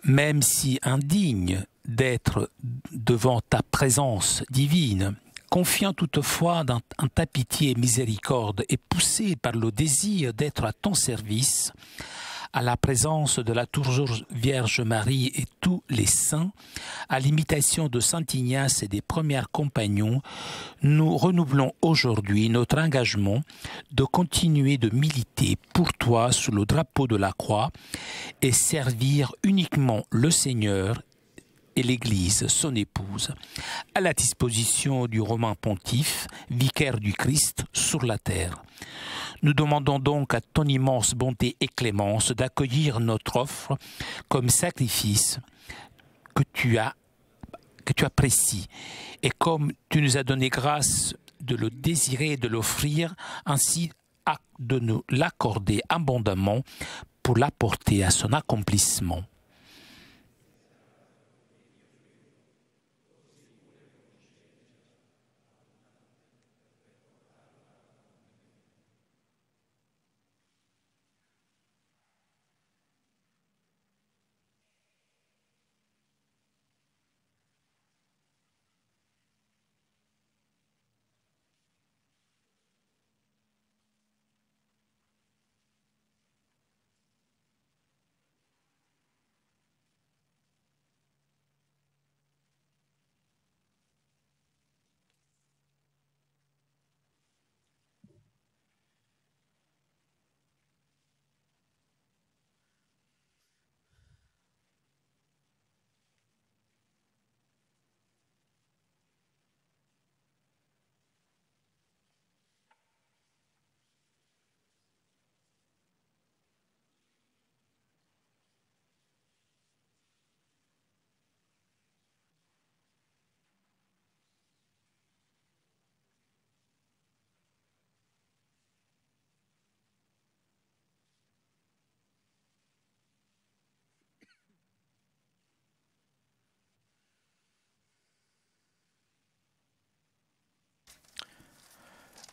même si indignes d'être devant ta présence divine, confiant toutefois dans ta pitié et miséricorde et poussés par le désir d'être à ton service, à la présence de la toujours Vierge Marie et tous les saints, à l'imitation de Saint Ignace et des premiers compagnons, nous renouvelons aujourd'hui notre engagement de continuer de militer pour toi sous le drapeau de la croix et servir uniquement le Seigneur et l'Église, son épouse, à la disposition du Romain Pontife, vicaire du Christ sur la terre. Nous demandons donc à ton immense bonté et clémence d'accueillir notre offre comme sacrifice que tu apprécies et comme tu nous as donné grâce de le désirer et de l'offrir, ainsi de nous l'accorder abondamment pour l'apporter à son accomplissement.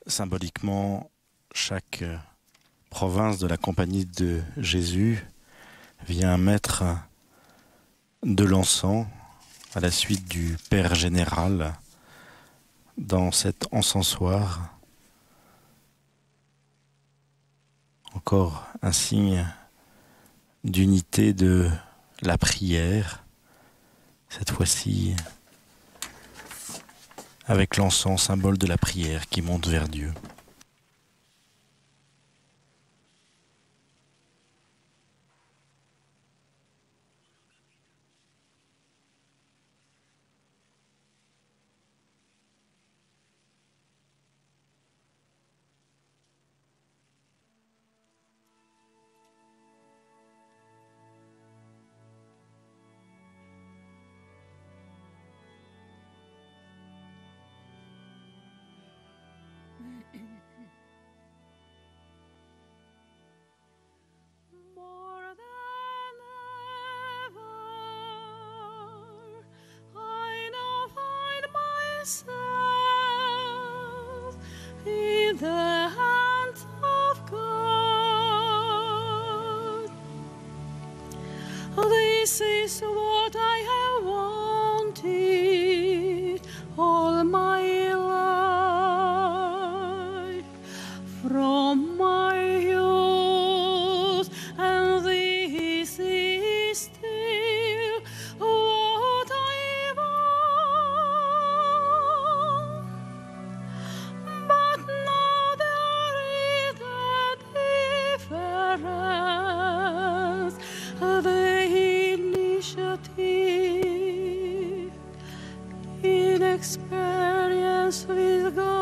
Symboliquement, chaque province de la Compagnie de Jésus vient mettre de l'encens à la suite du Père général dans cet encensoir. Encore un signe d'unité de la prière, cette fois-ci avec l'encens, symbole de la prière qui monte vers Dieu. In the hands of God, this is what I have wanted all my life, from my youth, and this is still what I want. But now there is a difference, the initiative in experience with God.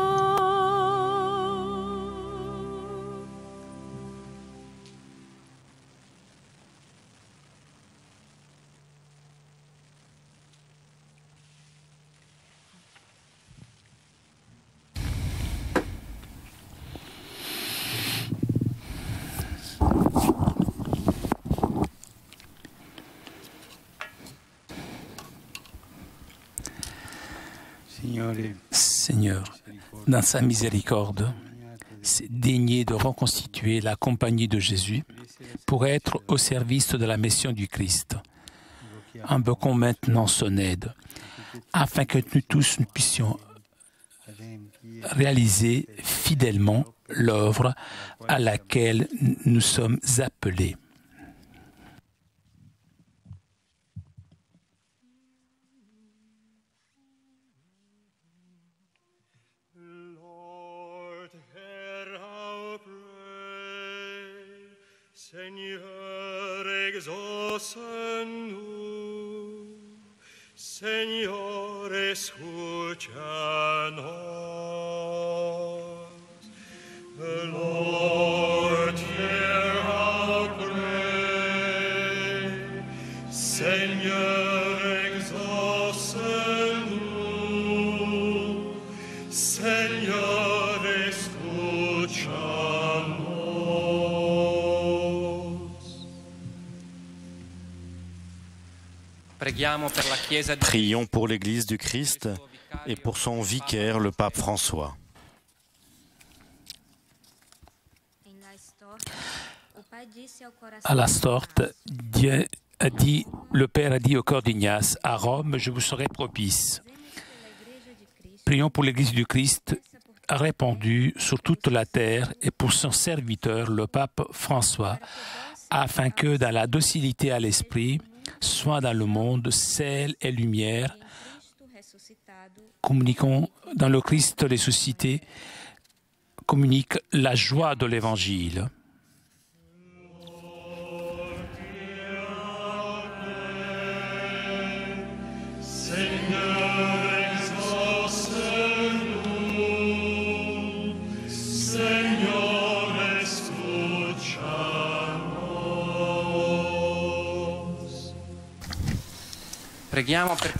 Seigneur, dans sa miséricorde, daigner de reconstituer la compagnie de Jésus pour être au service de la mission du Christ. Invoquons maintenant son aide, afin que nous tous nous puissions réaliser fidèlement l'œuvre à laquelle nous sommes appelés. Lord, hear our prayer. Seigneur, exauce-nous. Seigneur, escucha-nos. Lord, hear our prayer. Seigneur, exauce-nous. Seigneur, escucha-nos. Prions pour l'Église du Christ et pour son vicaire, le pape François. À la sorte, le Père a dit au corps d'Ignace, à Rome, je vous serai propice. Prions pour l'Église du Christ répandue sur toute la terre et pour son serviteur, le pape François, afin que, dans la docilité à l'esprit, soit dans le monde sel et lumière, communiquons dans le Christ ressuscité, communique la joie de l'Évangile.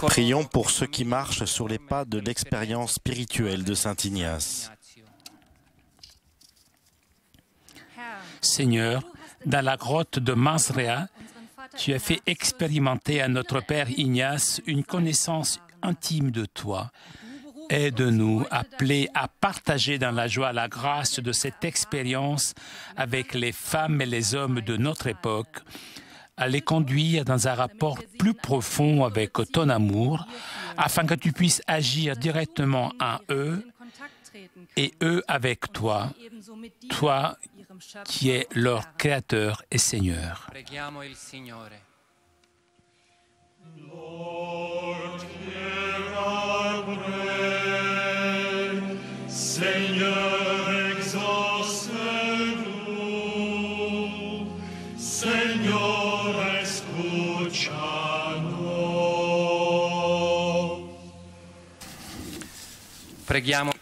Prions pour ceux qui marchent sur les pas de l'expérience spirituelle de saint Ignace. Seigneur, dans la grotte de Masréa, tu as fait expérimenter à notre Père Ignace une connaissance intime de toi. Aide-nous, appelés à partager dans la joie la grâce de cette expérience avec les femmes et les hommes de notre époque, à les conduire dans un rapport plus profond avec ton amour, afin que tu puisses agir directement en eux et eux avec toi, toi qui es leur Créateur et Seigneur. Lord, hear our prayer. Seigneur, exauce-nous. Seigneur, escucha-nos.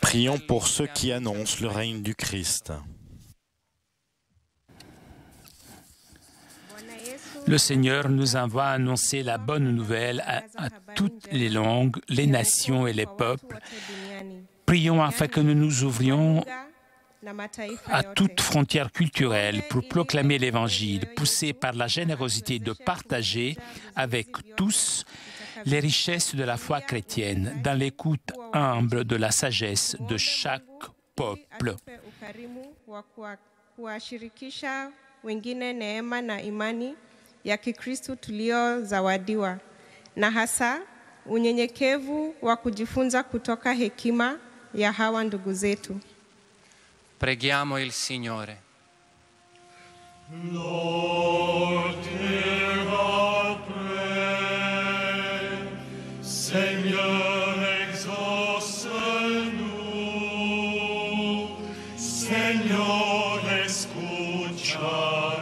Prions pour ceux qui annoncent le règne du Christ. Le Seigneur nous envoie annoncer la bonne nouvelle à toutes les langues, les nations et les peuples. Prions afin que nous nous ouvrions à toute frontière culturelle pour proclamer l'Évangile, poussés par la générosité de partager avec tous les richesses de la foi chrétienne, dans l'écoute humble de la sagesse de chaque peuple. Ya Kikristo tuliozawadiwa na hasa unyenyekevu wa kujifunza kutoka hekima ya hawa ndugu zetu. Preghiamo il Signore. Lord, hear our prayer. Seigneur, exauce-nous. Seigneur, escucha-nous.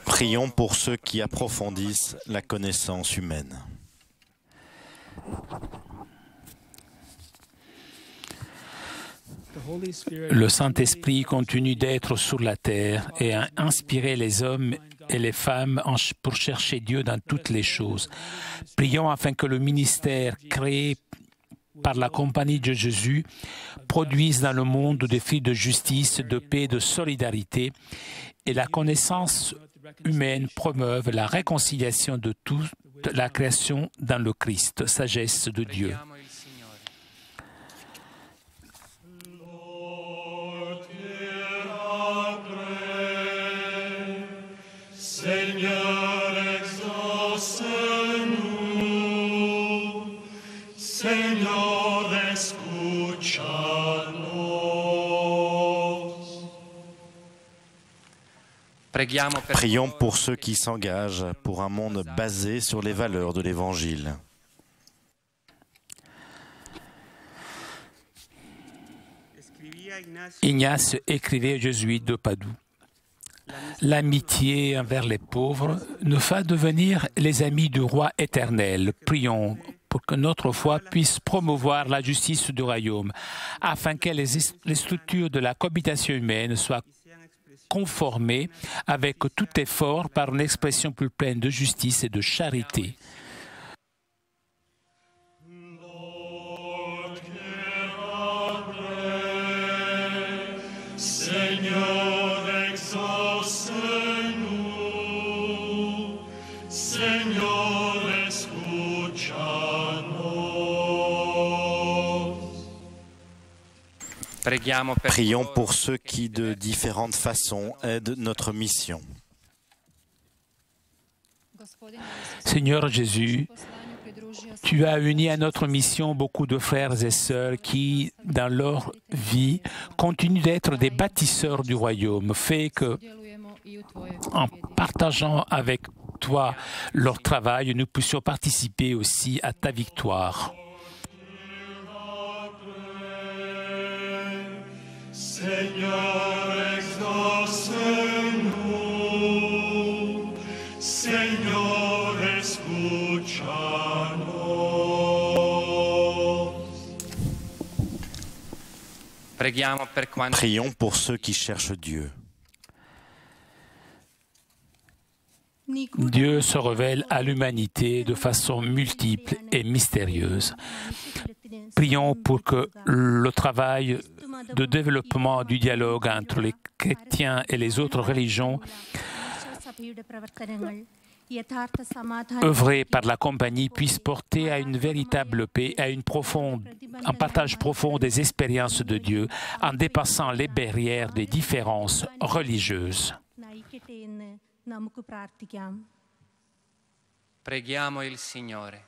Prions pour ceux qui approfondissent la connaissance humaine. Le Saint-Esprit continue d'être sur la terre et a inspiré les hommes et les femmes pour chercher Dieu dans toutes les choses. Prions afin que le ministère créé par la compagnie de Jésus produise dans le monde des fruits de justice, de paix, de solidarité, et la connaissance humaine promeuve la réconciliation de toute la création dans le Christ, sagesse de Dieu. Preghiamo il Signore. Prions pour ceux qui s'engagent pour un monde basé sur les valeurs de l'Évangile. Ignace écrivait aux Jésuites de Padoue: l'amitié envers les pauvres nous fait devenir les amis du roi éternel. Prions pour que notre foi puisse promouvoir la justice du royaume, afin que les structures de la cohabitation humaine soient conformées avec tout effort par une expression plus pleine de justice et de charité. Señor, exauce-nous. Señor, escucha-nos. Prions pour ceux qui, de différentes façons, aident notre mission. Seigneur Jésus, tu as uni à notre mission beaucoup de frères et sœurs qui, dans leur vie, continuent d'être des bâtisseurs du royaume. Fais que, en partageant avec toi leur travail, nous puissions participer aussi à ta victoire. Señor, exauce-nous. Señor, escucha-nos. Prions pour ceux qui cherchent Dieu. Dieu se révèle à l'humanité de façon multiple et mystérieuse. Prions pour que le travail de développement du dialogue entre les chrétiens et les autres religions œuvré par la compagnie puisse porter à une véritable paix, à un partage profond des expériences de Dieu en dépassant les barrières des différences religieuses. Preghiamo il Signore.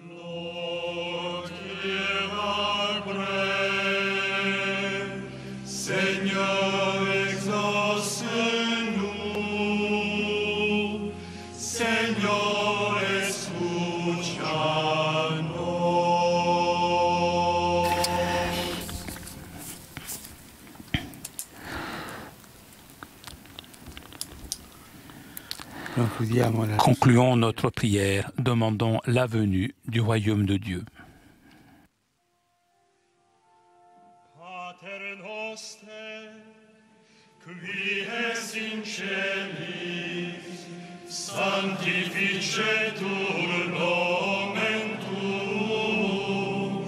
Lord, hear our prayer. Señor, exauce-nous. Señor, escucha-nos. Concluons notre prière, demandons la venue du royaume de Dieu. Pater noster, qui es in celis, sanctificetur nomen tuum,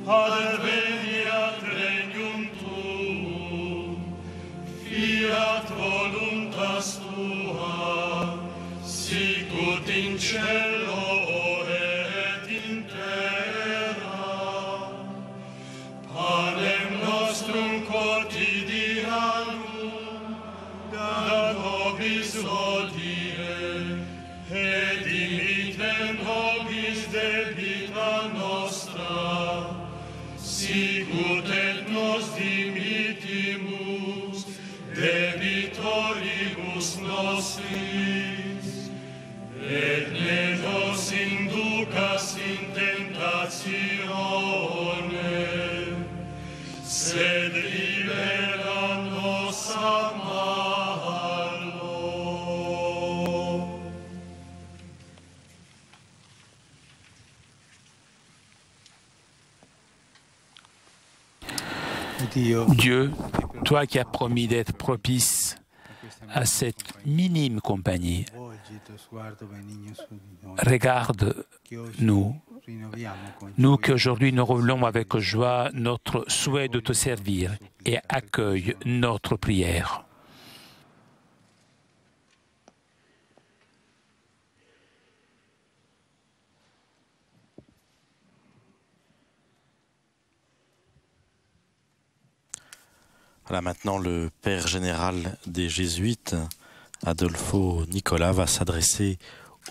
adveniat regnum tuum, fiat voluntas tua, sicut in cielo et in terra. Panem nostrum quotidianum da nobis hodie, et dimitte nobis debita nostra, sicut et nos dimittimus debitoribus nostris, et ne nos inducas in tentatione, sed libera nos a malo. Dieu, toi qui as promis d'être propice à cette minime compagnie, regarde-nous, nous qui aujourd'hui nous renouvelons avec joie notre souhait de te servir et accueille notre prière. Voilà, maintenant le père général des Jésuites, Adolfo Nicolas, va s'adresser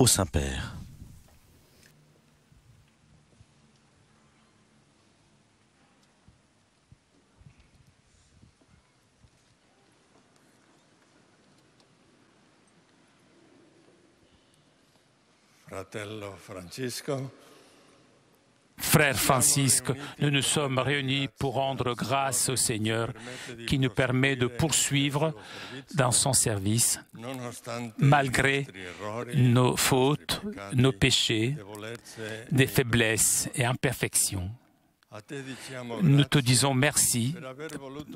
au Saint-Père. Frère Francisque, nous nous sommes réunis pour rendre grâce au Seigneur qui nous permet de poursuivre dans son service malgré nos fautes, nos péchés, des faiblesses et imperfections. Nous te disons merci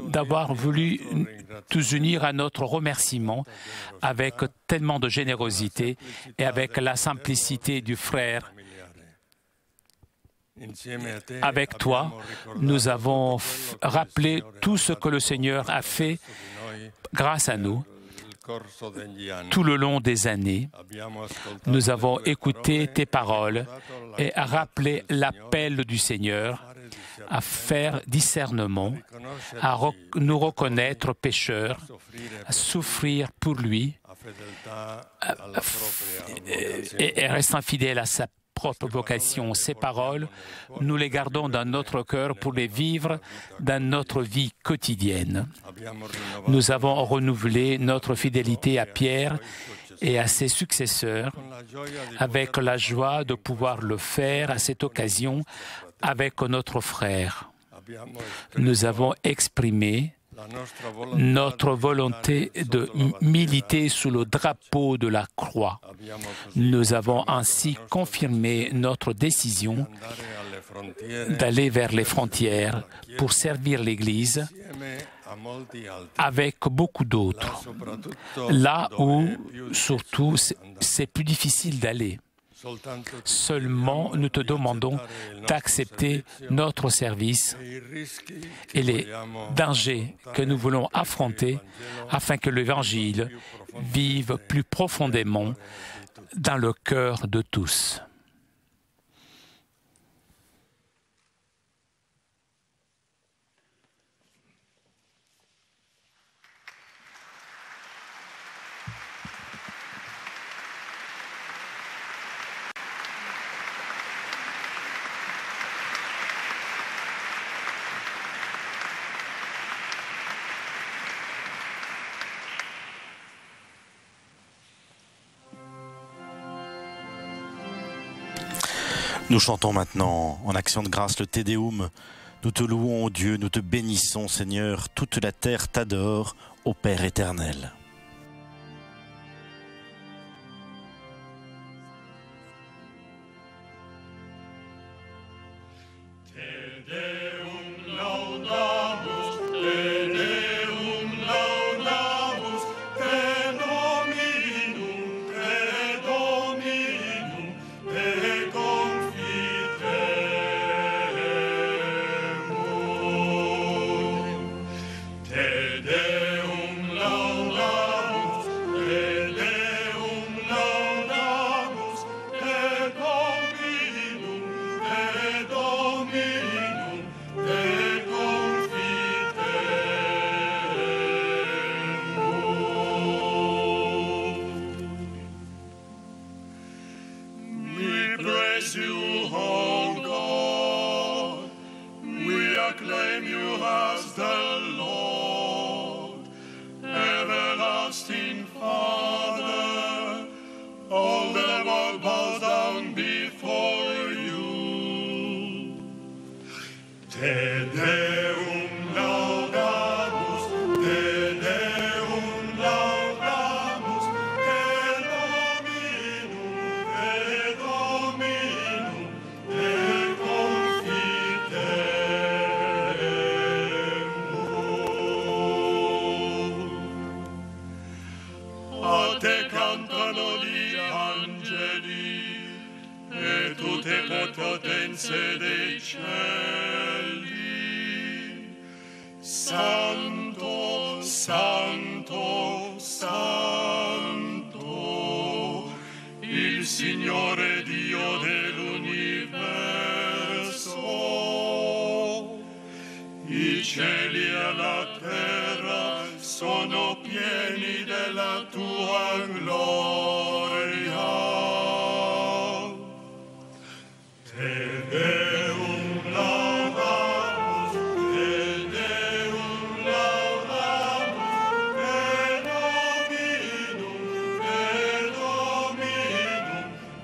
d'avoir voulu tous unir à notre remerciement avec tellement de générosité et avec la simplicité du frère. Avec toi, nous avons rappelé tout ce que le Seigneur a fait grâce à nous tout le long des années. Nous avons écouté tes paroles et rappelé l'appel du Seigneur à faire discernement, à nous reconnaître pécheurs, à souffrir pour lui et restant fidèle à sa propre vocation. Ces paroles, nous les gardons dans notre cœur pour les vivre dans notre vie quotidienne. Nous avons renouvelé notre fidélité à Pierre et à ses successeurs avec la joie de pouvoir le faire à cette occasion avec notre frère. Nous avons exprimé notre volonté de militer sous le drapeau de la croix. Nous avons ainsi confirmé notre décision d'aller vers les frontières pour servir l'Église avec beaucoup d'autres, là où surtout c'est plus difficile d'aller. Seulement, nous te demandons d'accepter notre service et les dangers que nous voulons affronter afin que l'Évangile vive plus profondément dans le cœur de tous. Nous chantons maintenant en action de grâce le Te Deum. Nous te louons, ô Dieu, nous te bénissons, Seigneur. Toute la terre t'adore, ô Père éternel.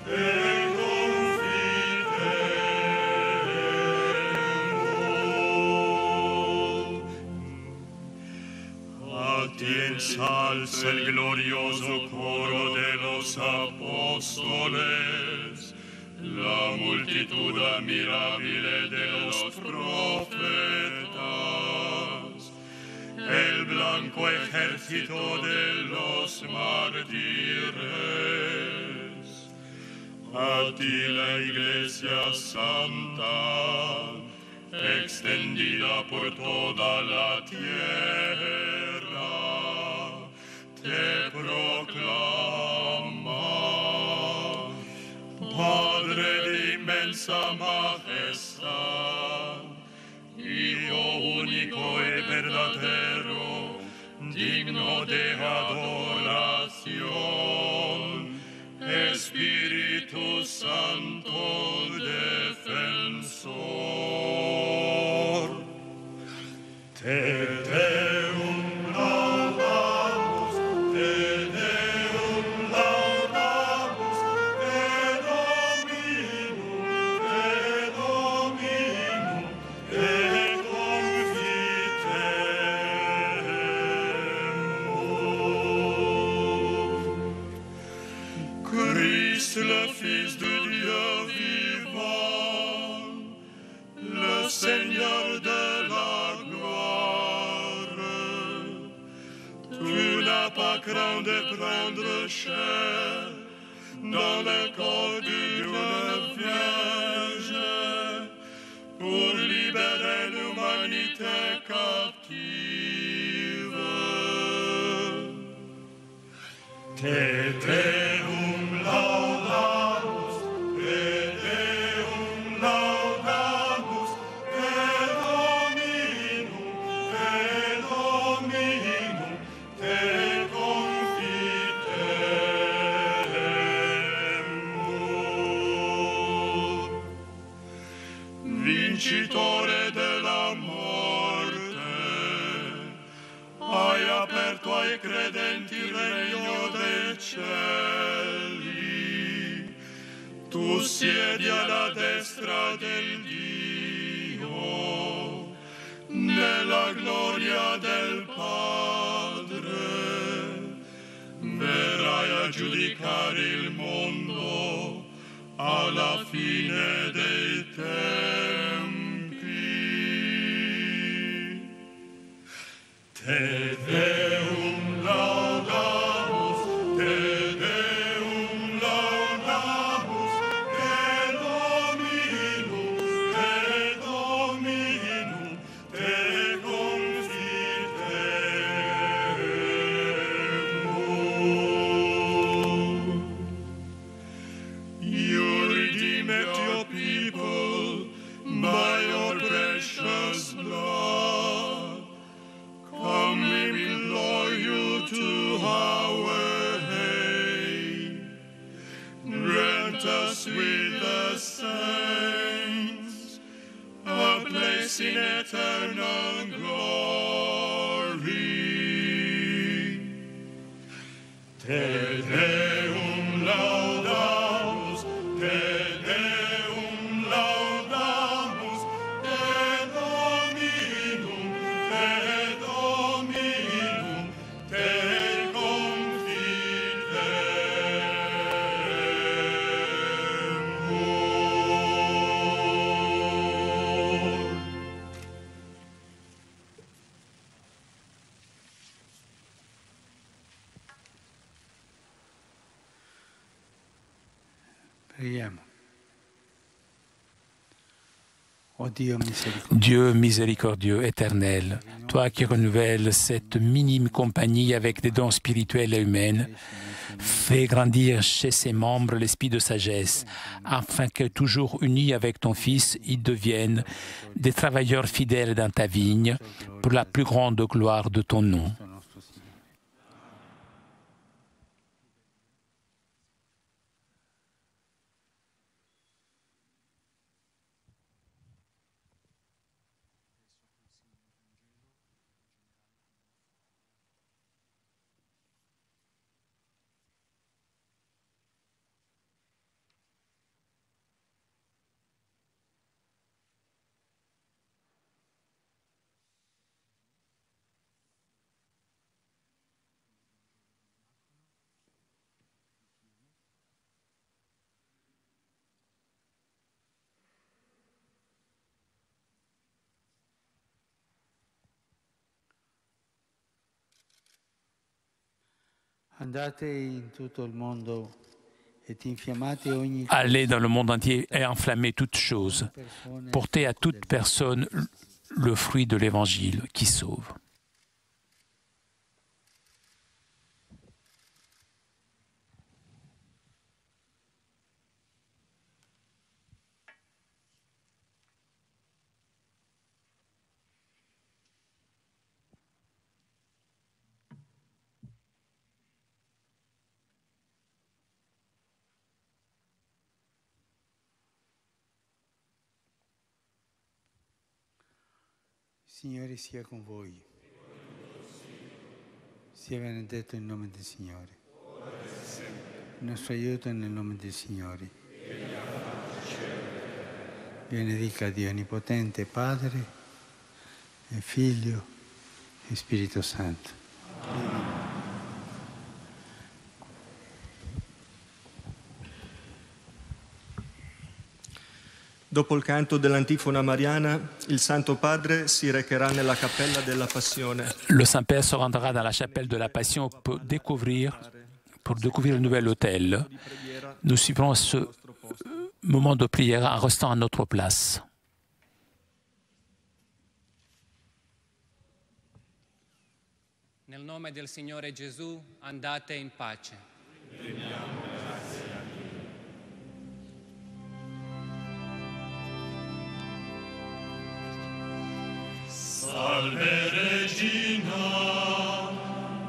Te ensalza el glorioso coro de los apóstoles, la multitud admirable de los profetas, el blanco ejército de los mártires. A ti la Iglesia Santa, extendida por toda la tierra, te proclama, Padre de inmensa majestad, Hijo único y verdadero, digno de adoración, Espíritu Santo defensor. Te Deum laudamos, te Deum laudamos, te Dominum, te Dominum, te confitemus. Christ, le Fils de Dieu vivant, le Seigneur de la gloire, tu n'as pas craint de prendre chair dans le corps d'une vierge pour libérer l'humanité captive. Te Deum laudamus, te Deum laudamus, te Dominum, te Dominum, te confitemus. Vincitore della morte, hai aperto ai credenti il regno dei cieli, tu siedi alla destra del Dio, nella gloria del Padre, verrai a giudicare il mondo alla fine dei tempi. Te Deum laudamus, te Deum laudamus, te Dominum, te Dominum, te confitemus. You redeemed your people by your precious blood. Come, we implore you to our aid. Grant us with the saints a place in eternal glory. Te Deum laudamus, te Deum laudamus, te Dominum, te Dominum, te confitemus. Preghiamo. Oh Dio miséricordieux, Dieu miséricordieux, éternel, toi qui renouvelles cette minime compagnie avec des dons spirituels et humains, fais grandir chez ses membres l'esprit de sagesse, afin que, toujours unis avec ton Fils, ils deviennent des travailleurs fidèles dans ta vigne, pour la plus grande gloire de ton nom. Allez dans le monde entier et enflammez toutes choses. Portez à toute personne le fruit de l'Évangile qui sauve. Signore sia con voi. Sia benedetto il nome del Signore. Il nostro aiuto è nel nome del Signore. Benedica Dio Onnipotente, Padre e Figlio e Spirito Santo. Dopo il canto dell'antifona mariana, il Santo Padre si recherà nella cappella della Passione. Le Saint-Père se rendra dans la chapelle de la Passion pour découvrir le nouvel autel. Nous suivrons ce moment de prière en restant à notre place. Nel nome del Signore Gesù, andate in pace. Salve Regina,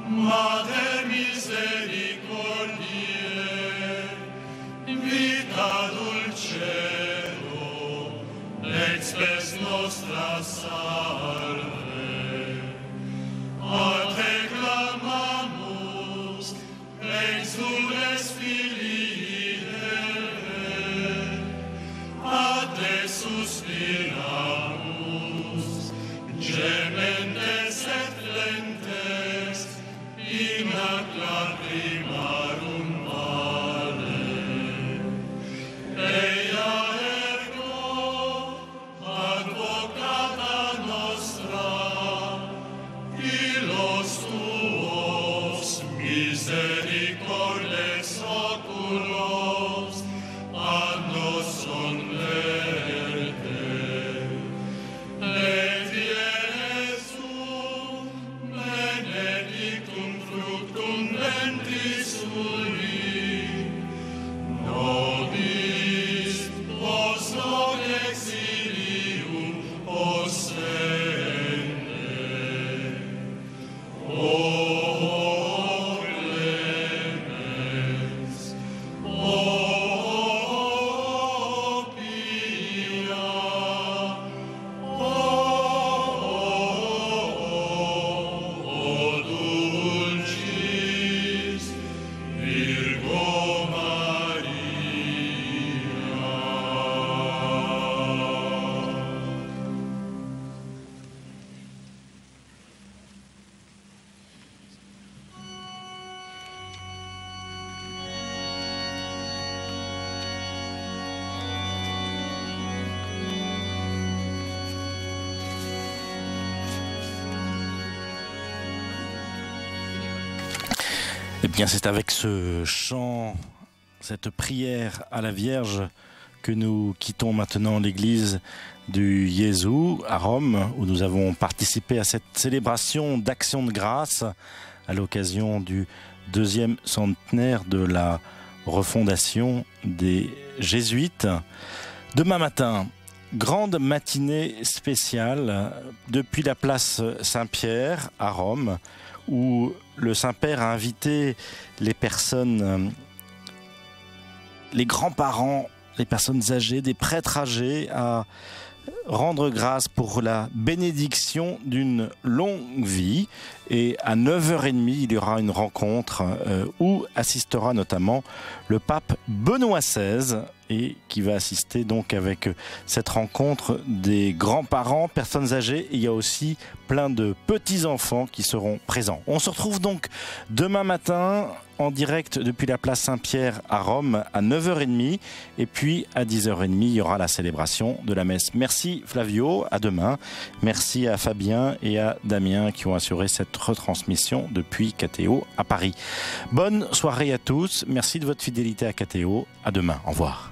Mater misericordiae, vita dulcedo, ex spes nostra salve. A te clamamus, exules Filii Eve, a te suspiramus, gementes et flentes, in ac lacrimarum vale. Eia ergo, advocata nostra, illos tuos misericordes oculos, ad nos converte. Et Iesu, benedictum fructum ventris sui, nobis post hoc exilium possende. O clemens, o pia, o dulcis Virgo Maria. Eh bien, c'est avec ce chant, cette prière à la Vierge que nous quittons maintenant l'église du Jésus à Rome, où nous avons participé à cette célébration d'action de grâce à l'occasion du 2e centenaire de la refondation des Jésuites. Demain matin, grande matinée spéciale depuis la place Saint-Pierre à Rome, où le Saint-Père a invité les personnes, les grands-parents, les personnes âgées, des prêtres âgés à rendre grâce pour la bénédiction d'une longue vie. Et à 9h30, il y aura une rencontre où assistera notamment le pape Benoît XVI, et qui va assister donc avec cette rencontre des grands-parents, personnes âgées. Et il y a aussi plein de petits-enfants qui seront présents. On se retrouve donc demain matin en direct depuis la place Saint-Pierre à Rome à 9h30. Et puis à 10h30, il y aura la célébration de la messe. Merci Flavio, à demain. Merci à Fabien et à Damien qui ont assuré cette retransmission depuis KTO à Paris. Bonne soirée à tous. Merci de votre fidélité à KTO. À demain. Au revoir.